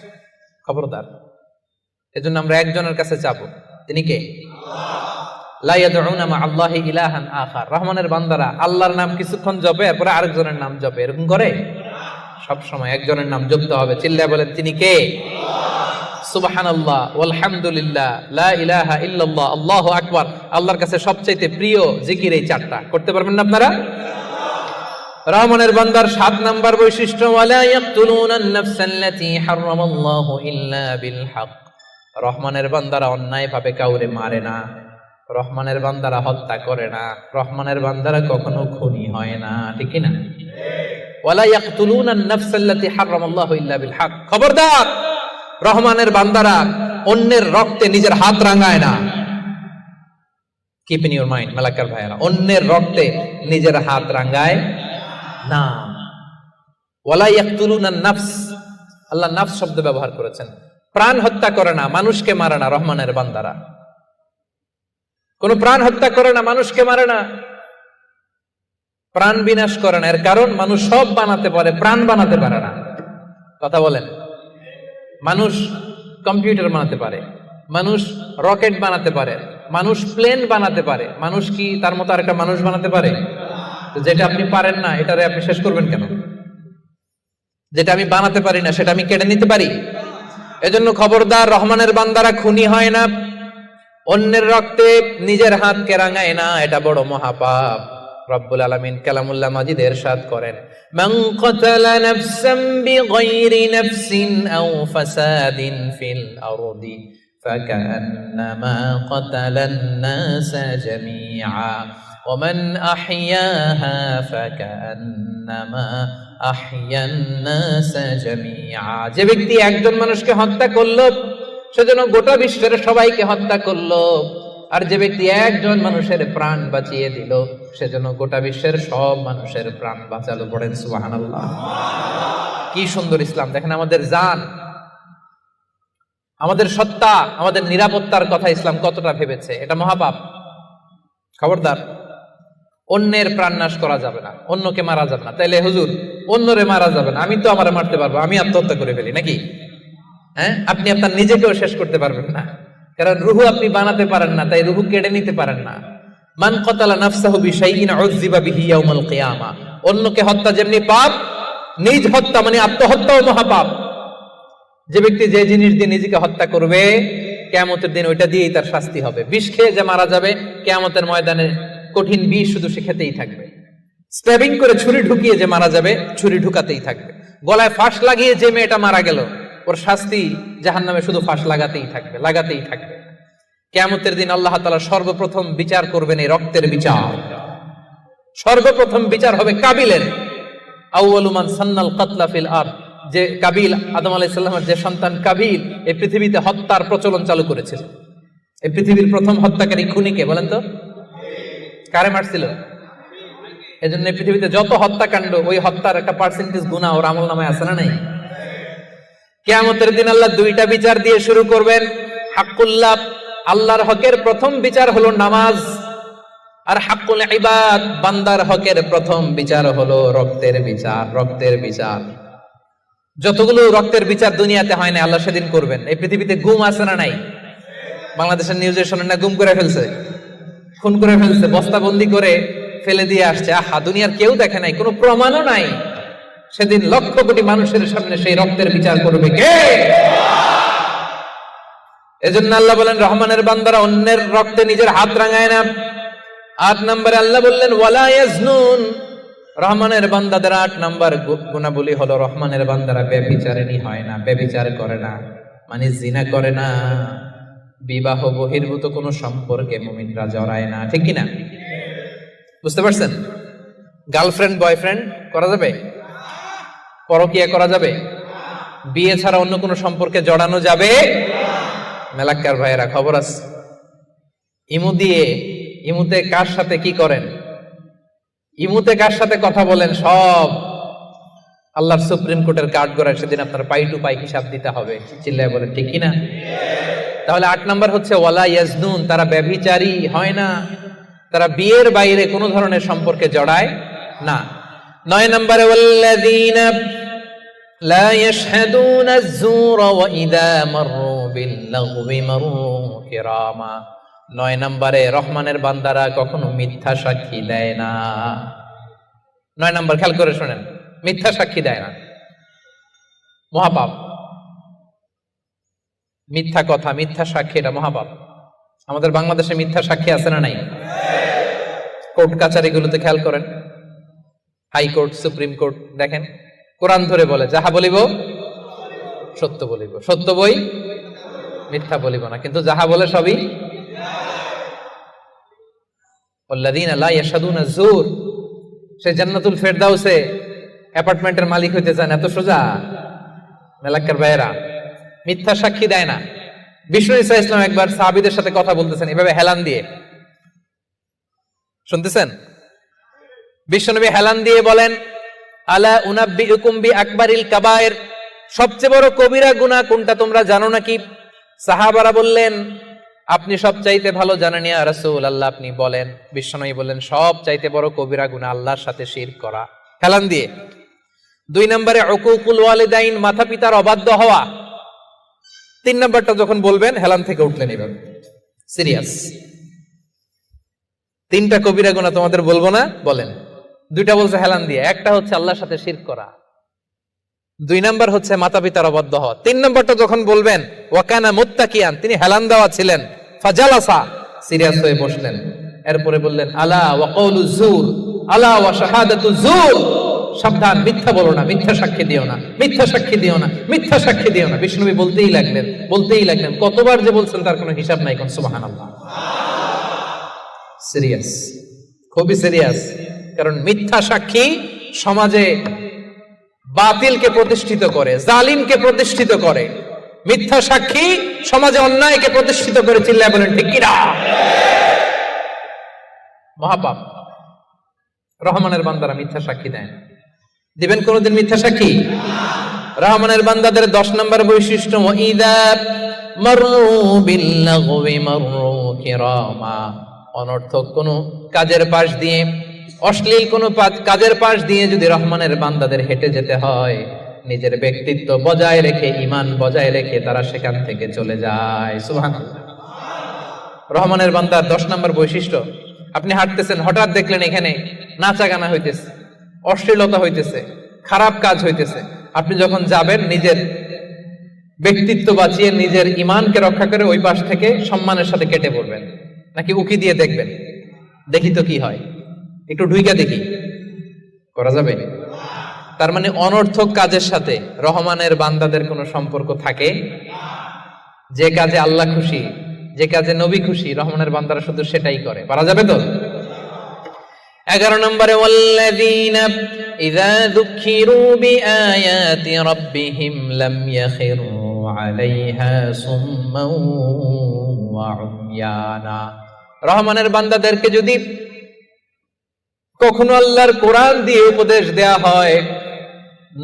খবরদার। এজন্য আমরা একজনের কাছে চাবো, তিনি কে? লা ইয়াদউনা মা আল্লাহি ইলাহান আখার। রহমানের বান্দারা আল্লাহর নাম কিছুক্ষণ জপে, এরপরে আরেকজনের নাম জপে, এরকম করে? সব সময় একজনের নাম জপতে হবে। চিল্লায় বলেন, তিনি কে? সুবহানাল্লাহ আলহামদুলিল্লাহ লা ইলাহা ইল্লাল্লাহ আল্লাহু আকবার আল্লাহর কাছে সবচেয়ে প্রিয় জিকির এই চারটা। করতে পারবেন না আপনারা? রহমানের বান্দার 7 নাম্বার বৈশিষ্ট্য, ওয়ালা ইয়াকতুলুনান নাফসাল্লাতী হারামাল্লাহু ইল্লা বিল হক। রহমানের বান্দারা অন্যায় ভাবে কাউরে মারে না, রহমানের বান্দারা হত্যা করে না, রহমানের বান্দারা কখনো খুনি হয় না, ঠিক কি না? ওয়ালা ইয়াকতুলুনান নাফসাল্লাতী হারামাল্লাহু ইল্লা বিল হক। খবরদার, রহমানের বান্দারা অন্যের রক্তে নিজের হাত রাঙায় না। Keep in your mind Malakar ভাইরা, অন্যের রক্তে নিজের হাত রাঙায় না। ওয়ালা ইয়াকতুলুনান নাফস, আল্লাহ নাফস শব্দ ব্যবহার করেছেন। প্রাণ হত্যা করে না, মানুষকে মারে না রহমানের বান্দারা। কোন প্রাণ হত্যা করে না, মানুষকে মারে না, প্রাণ বিনাশ করে না। এর কারণ মানুষ সব বানাতে পারে, প্রাণ বানাতে পারে না। কথা বলেন। মানুষ কম্পিউটার বানাতে পারে, মানুষ রকেট বানাতে পারে, মানুষ প্লেন বানাতে পারে। মানুষ কি তার মতো আরেকটা মানুষ বানাতে পারে? যেটা আপনি পারেন না এটারে আপনি শেষ করবেন কেন? যেটা আমি বানাতে পারি না সেটা আমি কেড়ে নিতে পারি? এজন্য খবরদার, রহমানের বান্দারা খুনি হয় না, অন্যের রক্তে নিজের হাতকে রাঙায় না, এটা বড় মহাপাপ। রব্বুল আলামিন কালামুল্লাহ মাজিদে ইরশাদ করেন, মান কাতালা নাফসান বিগাইরি নাফসিন আও ফাসাদিন ফিল আরদি ফাকান্নামা কাতালান নাসা জামিআ ওয়া মান আহইয়াহা ফাকান্নামা আহইয়ান নাসা জামিআ। যে ব্যক্তি একজন মানুষকে হত্যা করলো সেজন্য গোটা বিশ্বের সবাইকে হত্যা করলো, আর যে ব্যক্তি একজন মানুষের প্রাণ বাঁচিয়ে দিল সেজন্য গোটা বিশ্বের সব মানুষের প্রাণ বাঁচালো। পড়েন সুবহানাল্লাহ। কি সুন্দর ইসলাম! দেখেন, আমাদের জান, আমাদের সত্তা, আমাদের নিরাপত্তার কথা ইসলাম কতটা ভেবেছে। এটা মহাপাপ। খবরদার, অন্যের প্রাণ নাশ করা যাবে না, অন্যকে মারা যাবে না। তাইলে হুজুর, অন্যরে মারা যাবে না, আমি তো আমারে মারতে পারবো, আমি আত্মহত্যা করে ফেলি নাকি? হ্যাঁ, আপনি আপনার নিজেকেও শেষ করতে পারবেন না, কারণ রুহু আপনি বানাতে পারেন না, তাই রুহু কেড়ে নিতে পারেন না। মান কাতালা নাফসাহু বিশাইইন উযযিবা বিহি ইয়াউমাল কিয়ামা। অন্যকে হত্যা যেমনি পাপ, নিজ হত্যা মানে আত্মহত্যাও মহাপাপ। যে ব্যক্তি যে জিনিস দিয়ে নিজেকে হত্যা করবে, কিয়ামতের দিন ওইটা দিয়েই তার শাস্তি হবে। বিষ খেয়ে যে মারা যাবে, কিয়ামতের ময়দানে কঠিন বিষ শুধু সে খেতেই থাকবে। স্ট্যাবিং করে ছুরি ঢুকিয়ে যে মারা যাবে, ছুরি ঢুকাতেই থাকবে। গলায় ফাঁস লাগিয়ে যে মেয়েটা মারা গেল, ওর শাস্তি জাহান্নামে শুধু ফাঁস লাগাতেই থাকবে, লাগাতেই থাকবে। কিয়ামতের দিন আল্লাহ তাআলা সর্বপ্রথম বিচার করবেন এই রক্তের বিচার। সর্বপ্রথম বিচার হবে কাবিলের। আউয়ালু মান সান্নাল কাতলা ফিল আরদ। যে কাবিল, আদম আলাইহিস সালামের যে সন্তান কাবিল, এই পৃথিবীতে হত্যার প্রচলন চালু করেছিল। এই পৃথিবীর প্রথম হত্যাকারী খুনিকে বলেন তো? কারে মারছিল? এজন্য এই পৃথিবীতে যত হত্যাকাণ্ড, ওই হত্যার একটা পার্সেন্টেজ গুনাহ ওর আমলনামায় আছে না নাই? কিয়ামতের দিন আল্লাহ দুইটা বিচার দিয়ে শুরু করবেন। হাক্কুল্লাহ, আল্লাহর হকের প্রথম বিচার হলো নামাজ, আর হাক্কুল ইবাদ, বান্দার হকের প্রথম বিচার হলো রক্তের বিচার। রক্তের বিচার, যতগুলো রক্তের বিচার দুনিয়াতে হয় না, আল্লাহ সেদিন করবেন। এই পৃথিবীতে গুম আছে না নাই? বাংলাদেশের নিউজে শোনেন না, গুম করে ফেলছে, খুন করে ফেলছে, বস্তাবন্দি করে ফেলে দিয়ে আসছে। আহা, দুনিয়ার কেউ দেখে নাই, কোনো প্রমাণও নাই। সেদিন লক্ষ কোটি মানুষের সামনে সেই রক্তের বিচার করবে কে? এজন্য আল্লাহ বলেন, রহমানের বান্দারা অন্যের রক্তে নিজের হাত রাঙায় না। 8 নম্বরে আল্লাহ বললেন, ওয়ালা ইয়াজনুন। রহমানের বান্দাদের 8 নম্বর গুণাবলী হলো, রহমানের বান্দারা ব্যভিচারিণী হয় না, ব্যভিচার করে না, মানে জিনা করে না, বিবাহ বহির্ভূত কোনো সম্পর্কে মুমিনরা জড়ায় না। ঠিক কিনা? বুঝতে পারছেন? গার্লফ্রেন্ড বয়ফ্রেন্ড করা যাবে? পরকিয়া করা যাবে? বিয়ে ছাড়া অন্য কোনো সম্পর্কে জড়ানো যাবে? মেলাক্কার ভাইয়েরা, খবর আছে। ইমুতে কার সাথে কি করেন, ইমুতে কার সাথে কথা বলেন, সব আল্লাহর সুপ্রিম কোর্টের কার্ড করায় সেদিন আপনার পাই টু পাই হিসাব দিতে হবে। চিল্লায় বলেন ঠিক কিনা? তাহলে 8 নম্বর হচ্ছে ওয়ালা ইয়াজনুন, তারা ব্যভিচারী হয় না, তারা বিয়ের বাইরে কোনো ধরনের সম্পর্কে জড়ায় না। 9 নম্বরে ওয়াল্লাযীনা লা ইয়াশহাদুনা আয-যুরা ওয়া ইযা মাররু বিল-লাগবি মাররু কিরামা। 9 নম্বরে রহমানের বান্দারা কখনো মিথ্যা সাক্ষী দেয় না। 9 নম্বর, খেয়াল করে শুনেন, মিথ্যা সাক্ষী দেয় না, মহাপাপ। মিথ্যা কথা, মিথ্যা সাক্ষী, এটা মহাপাপ। আমাদের বাংলাদেশে মিথ্যা সাক্ষী আছে না নাই? কোর্ট কাচারিগুলোতে খেয়াল করেন, হাইকোর্ট, সুপ্রিম কোর্ট, দেখেন কোরআন ধরে বলে যাহা বলিব সত্য বলিব, সত্য বই মিথ্যা বলিব না, কিন্তু যাহা বলে সবই ওয়াল্লাযীনা লা ইয়াশহাদুনা যুর। সে জান্নাতুল ফেরদাউসে অ্যাপার্টমেন্টের মালিক হইতে চান, এত সোজা? মেলাক্কার ভাইয়েরা, মিথ্যা সাক্ষী দেয় না। বিষ্ণু ঈসা ইসলাম একবার সাহাবীদের সাথে কথা বলতেছেন এভাবে হেলান দিয়ে, শুনতেছেন? বিশ্বনবী হেলান দিয়ে বলেন, আলা উনাব্বিউকুম বিআকবারিল কাবায়ের, সবচেয়ে বড় কবিরা গুনাহ কোনটা তোমরা জানো নাকি? সাহাবারা বললেন, আপনি সব চাইতে ভালো জানেন ইয়া রাসূলুল্লাহ, আপনি বলেন। বিশ্বনবী বললেন, সব চাইতে বড় কবিরা গুনাহ আল্লাহর সাথে শিরক করা, হেলান দিয়ে। 2 নম্বরে উকুকুল ওয়ালিদাইন, মাতা পিতার অবাধ্য হওয়া। 3 নম্বরটা যখন বলবেন হেলান থেকে উঠলেন এভাবে, সিরিয়াস। 3টা কবিরা গুনাহ তোমাদের বলবো না, বলেন। 2টা বলছে হেলান দিয়ে, একটা হচ্ছে আল্লাহর সাথে শিরক করা, 2 নাম্বার হচ্ছে মাতা পিতার অবাধ্য হওয়া। 3 নম্বরটা যখন বলবেন, ওয়াকানা মুত্তাকিয়ান, তিনি হেলান দেওয়া ছিলেন, ফাজালাসা, সিরিয়াস হয়ে বসলেন। এরপরে বললেন, আলা ওয়া কওলু যুর, আলা ওয়া শাহাদাতু যুর, সাবধান, মিথ্যা বলো না, মিথ্যা সাক্ষী দিও না, মিথ্যা সাক্ষী দিও না, মিথ্যা সাক্ষী দিও না। বিষ্ণুবী বলতেই লাগলেন, বলতেই লাগলেন, কতবার যে বলছেন তার কোনো হিসাব নাই। কোন সুবহানাল্লাহ। সিরিয়াস, খুবই সিরিয়াস। কারণ মিথ্যা সাক্ষী সমাজে বাতিলকে প্রতিষ্ঠিত করে, জালিমকে প্রতিষ্ঠিত করে। মিথ্যা সাক্ষী সমাজে অন্যায়কে প্রতিষ্ঠিত করে। চিল্লায় বলেন ঠিক কিনা? মহাপাপ। রহমানের বান্দারা মিথ্যা সাক্ষী দেয় না। দিবেন কোনদিন মিথ্যা সাক্ষী? রহমানের বান্দাদের 10 নম্বর বৈশিষ্ট্য, ওয়াইদা মাররু বিল্লাগwi মাররু কিরামা, অনর্থক কোন কাজের পাশ দিয়ে, অশ্লীল কোন কাজের পাশ দিয়ে যদি রহমানের বান্দাদের হেঁটে যেতে হয়, নিজের ব্যক্তিত্ব বজায় রেখে, ঈমান বজায় রেখে তারা সেখান থেকে চলে যায়। সুবহানাল্লাহ। রহমানের বান্দার 10 নম্বর বৈশিষ্ট্য, আপনি হাঁটতেছেন, হঠাৎ দেখলেন এখানে নাচা গানা হইতেছে, অশ্লীলতা হইতেছে, খারাপ কাজ হইতেছে। আপনি যখন যাবেন, নিজের ব্যক্তিত্ব বাঁচিয়ে, নিজের ঈমানকে রক্ষা করে ওই পাশ থেকে সম্মানের সাথে কেটে পড়বেন, নাকি উকি দিয়ে দেখবেন, দেখি তো কি হয়, একটু ঢুইকা দেখি, করা যাবে? তার মানে অনর্থক কাজের সাথে রহমানের বান্দাদের কোনো সম্পর্ক থাকে? যে কাজে আল্লাহ খুশি, যে কাজে নবী খুশি, রহমানের বান্দারা শুধু সেটাই করে। পারা যাবে তো? 11 নম্বরে, ওয়াল্লাযীনা ইযা যুকিরু বিআয়াতি রাব্বিহিম লাম ইয়াখিরু আলাইহা সুম্মান ওয়া উময়ানা। রহমানের বান্দাদেরকে যদি কখনো আল্লাহর কোরআন দিয়ে উপদেশ দেয়া হয়,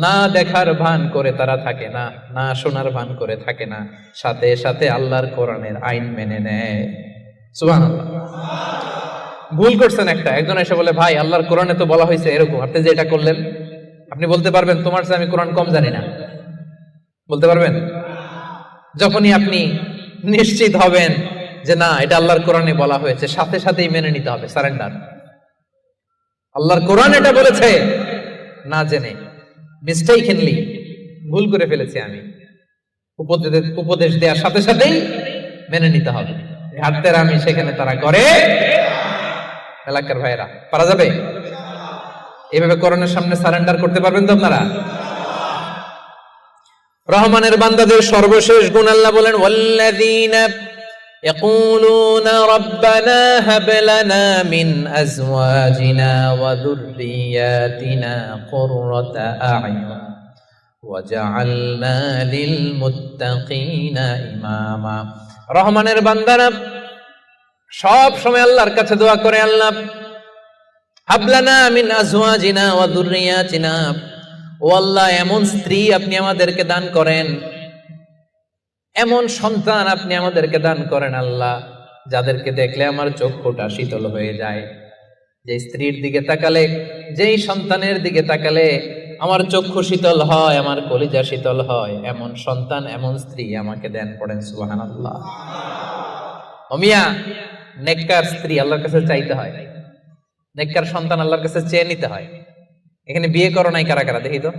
না দেখার ভান করে তারা থাকে না, না শোনার ভান করে থাকে না, সাথে সাথে আল্লাহর কোরআনের আইন মেনে নেয়। সুবহানাল্লাহ। ভুল করছেন একটা, একজন এসে বলে, ভাই আল্লাহর কোরআনে তো বলা হয়েছে এরকম, আপনি যে এটা করলেন, আপনি বলতে পারবেন তোমার চেয়ে আমি কোরআন কম জানি না? বলতে পারবেন? যখনই আপনি নিশ্চিত হবেন যে না, এটা আল্লাহর কোরআনে বলা হয়েছে, সাথে সাথেই মেনে নিতে হবে, সারেন্ডার। আল্লাহর কোরআন এটা বলেছে, না জেনে মিস্টেকলি ভুল করে ফেলেছি আমি, উপদেশ দেওয়ার সাথে সাথেই মেনে নিতে হবে। ঘাটতের আমি সেখানে তারা করে। এলাকার ভাইয়েরা, পারা যাবে? এইভাবে কোরআনের সামনে সারেন্ডার করতে পারবেন তো আপনারা? রহমানের বান্দাদের সর্বশেষ গুণ আল্লাহ বলেন, ওয়াল্লাযীনা ইয়াকুলুনা রাব্বানা হাব লানা মিন আজওয়াজিনা ওয়া যুররিয়াতিনা কুররাতা আ'য়ুন ওয়াজআলনা লিল মুত্তাকিনা ইমামা। রহমানের বান্দারা সব সময় আল্লাহর কাছে দোয়া করে, আল্লাহ হাব লানা মিন আজওয়াজিনা ওয়া যুররিয়াতিনা, ও আল্লাহ এমন স্ত্রী আপনি আমাদেরকে দান করেন, এমন সন্তান আপনি আমাদেরকে দান করেন আল্লাহ, যাদেরকে দেখলে আমার চক্ষুটা শীতল হয়ে যায়। যে স্ত্রীর দিকে তাকালে, যেই সন্তানের দিকে তাকালে আমার চক্ষু শীতল হয়, আমার কলিজা শীতল হয়, এমন সন্তান, এমন স্ত্রী আমাকে দেন। পড়েন সুবহানাল্লাহ। ওমিয়া, নেককার স্ত্রী আল্লাহর কাছে চাইতে হয়, নেককার সন্তান আল্লাহর কাছে চেয়ে নিতে হয়। এখানে বিয়ে করো নাই কারা কারা, দেখি তো।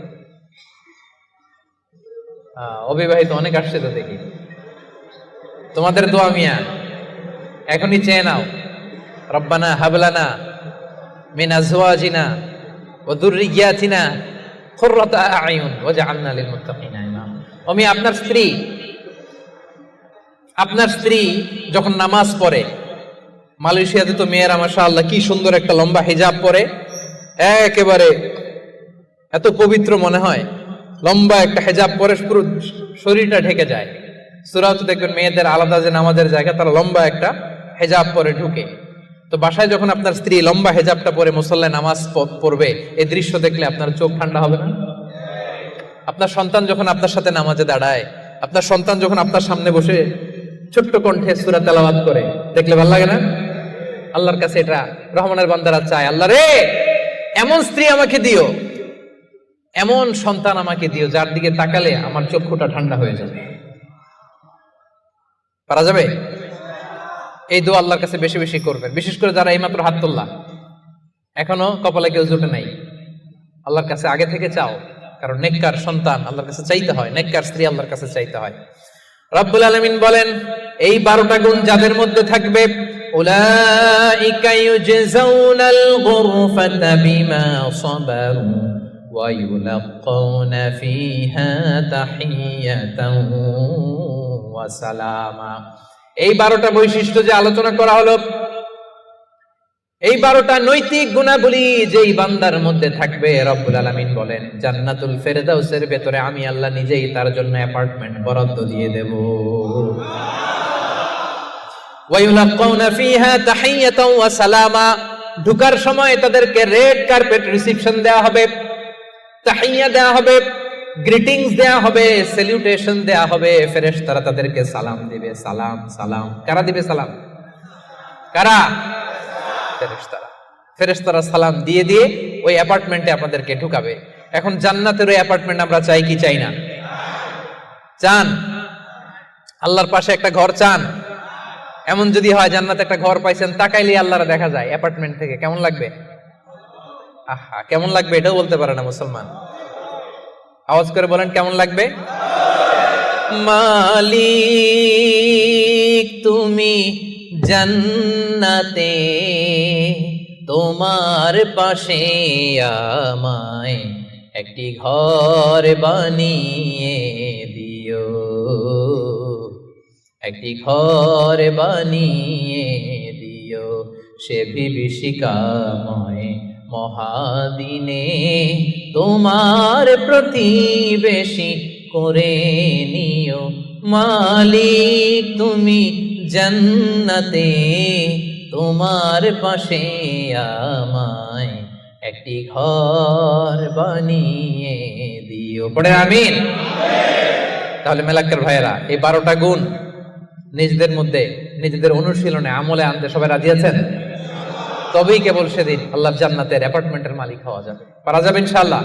অবিবাহিত অনেক আসছে তো দেখি। তোমাদের দোয়া মিয়া, এখনই চেয়ে নাও। রব্বানা হাবলানা মিন আজওয়াজিনা ওয়া যুররিয়াতিনা কুররাতা আ'য়ুন ওয়াজআলনা লিল মুত্তাকিনা ইমামা। আমি আপনার স্ত্রী যখন নামাজ পড়ে, মালয়েশিয়াতে তো মেয়েরা মাশাআল্লাহ কি সুন্দর একটা লম্বা হিজাব পরে, একেবারে এত পবিত্র মনে হয়। লম্বা একটা হিজাব পরে পুরো শরীরটা ঢেকে যায়। সূরাতে দেখবেন মেয়েদের আলাদা যে নামাজের জায়গা, তারা লম্বা একটা হিজাব পরে ঢুকে। তো বাসায় যখন আপনার স্ত্রী লম্বা হিজাবটা পরে মুসল্লায় নামাজ পড়বে, এই দৃশ্য দেখলে আপনার চোখ ঠান্ডা হবে না? আপনার সন্তান যখন আপনার সাথে নামাজে দাঁড়ায়, আপনার সন্তান যখন আপনার সামনে বসে ছোট্ট কণ্ঠে সূরা তেলাওয়াত করে, দেখলে ভালো লাগে না? আল্লাহর কাছে এটা রহমানের বান্দারা চায়, আল্লাহ রে এমন স্ত্রী আমাকে দিও, এমন সন্তান আমাকে দিও যার দিকে তাকালে আমার চক্ষুটা ঠান্ডা হয়ে যাবে। পারা যাবে? এই দোয়া আল্লাহর কাছে বেশি বেশি করবেন, বিশেষ করে যারা এইমাত্র হাত তুললা, এখনো কপালে কেউ জুটে নাই, আল্লাহর কাছে আগে থেকে চাও। কারণ নেককার সন্তান আল্লাহর কাছে চাইতে হয়, নেককার স্ত্রী আল্লাহর কাছে চাইতে হয়। রব্বুল আলামিন বলেন, এই 12টা গুণ যাদের মধ্যে থাকবে, উলাইকা ইউজজাউনাল গুরফাতা বিমা সাবারু ওয়া ইউলাক্কাউনা ফিহা তাহিয়াতান ওয়া সালামা। এই 12টা বৈশিষ্ট্য যে আলোচনা করা হলো, এই 12টা নৈতিক গুণাবলী যেই বান্দার মধ্যে থাকবে, রব্বুল আলামিন বলেন জান্নাতুল ফেরদাউসের ভেতরে আমি আল্লাহ নিজেই তার জন্য অ্যাপার্টমেন্ট বরাদ্দ দিয়ে দেব। ওয়া ইউলাক্কাউনা ফিহা তাহিয়াতান ওয়া সালামা। ঢোকার সময় তাদেরকে রেড কার্পেট রিসিপশন দেয়া হবে, তাহিয়া দেয়া হবে, গ্রিটিংস দেয়া হবে, স্যালুটেশন দেয়া হবে। ফেরেশতারা তাদেরকে সালাম দিবে। সালাম সালাম কারা দিবে? সালাম কারা? ফেরেশতারা সালাম দিয়ে দিয়ে ওই অ্যাপার্টমেন্টে আপনাদেরকে ঢুকাবে। এখন জান্নাতের ওই অ্যাপার্টমেন্ট আমরা চাই কি চাই না? চান? আল্লাহর পাশে একটা ঘর চান? এমন যদি হয় জান্নাতে একটা ঘর পাইছেন, তাকাইলে আল্লাহরা দেখা যায় অ্যাপার্টমেন্ট থেকে, কেমন লাগবে? আহা, কেমন লাগবে এটাও বলতে পারে না মুসলমান। আওয়াজ করে বলেন কেমন লাগবে? মালিক তুমি জান্নাতে, তোমার পাশে আমায় একটি ঘর বানিয়ে দিও, একটি ঘর বানিয়ে দিও সে বিভীষিকাময় মহাদিনে, তোমার প্রতিবেশী করে নিও। মালিক তুমি জান্নাতে, তোমার পাশে আমায় একটি ঘর বানিয়ে দিও। পড়ে আমিন। তাহলে মেলাক্কার ভাইয়েরা, এই 12টা গুণ নিজেদের মধ্যে, নিজেদের অনুশীলনে, আমলে আনতে সবাই রাজি আছেন? তবেই কেবল সেদিন আল্লাহর জান্নাতের অ্যাপার্টমেন্টের মালিক হওয়া যাবে। পারা যাবে ইনশাআল্লাহ।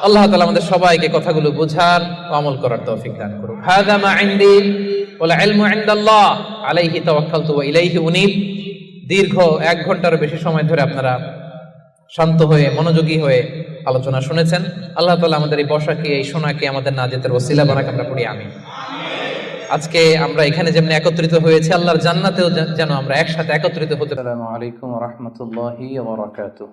আল্লাহ তাআলা আমাদের সবাইকে কথাগুলো বোঝার ও আমল করার তৌফিক দান করুন। হাযা মা ইনদি ওয়াল ইলমু ইনদাল্লাহ আলাইহি তাওয়াক্কালতু ওয়া ইলাইহি উনীব। দীর্ঘ 1 ঘন্টার বেশি সময় ধরে আপনারা শান্ত হয়ে মনোযোগী হয়ে আলোচনা শুনেছেন। আল্লাহ তাআলা আমাদের এই বসাকে, এই শোনাকে আমাদের নাজাতের ওসিলা বানাক, আমরা পড়ি আমিন। আজকে আমরা এখানে যেমন একত্রিত হয়েছে, আল্লাহর জান্নাতেও যেন আমরা একসাথে একত্রিত হতে পারি। আসসালামু আলাইকুম ওয়া রাহমাতুল্লাহি ওয়া বারাকাতুহু।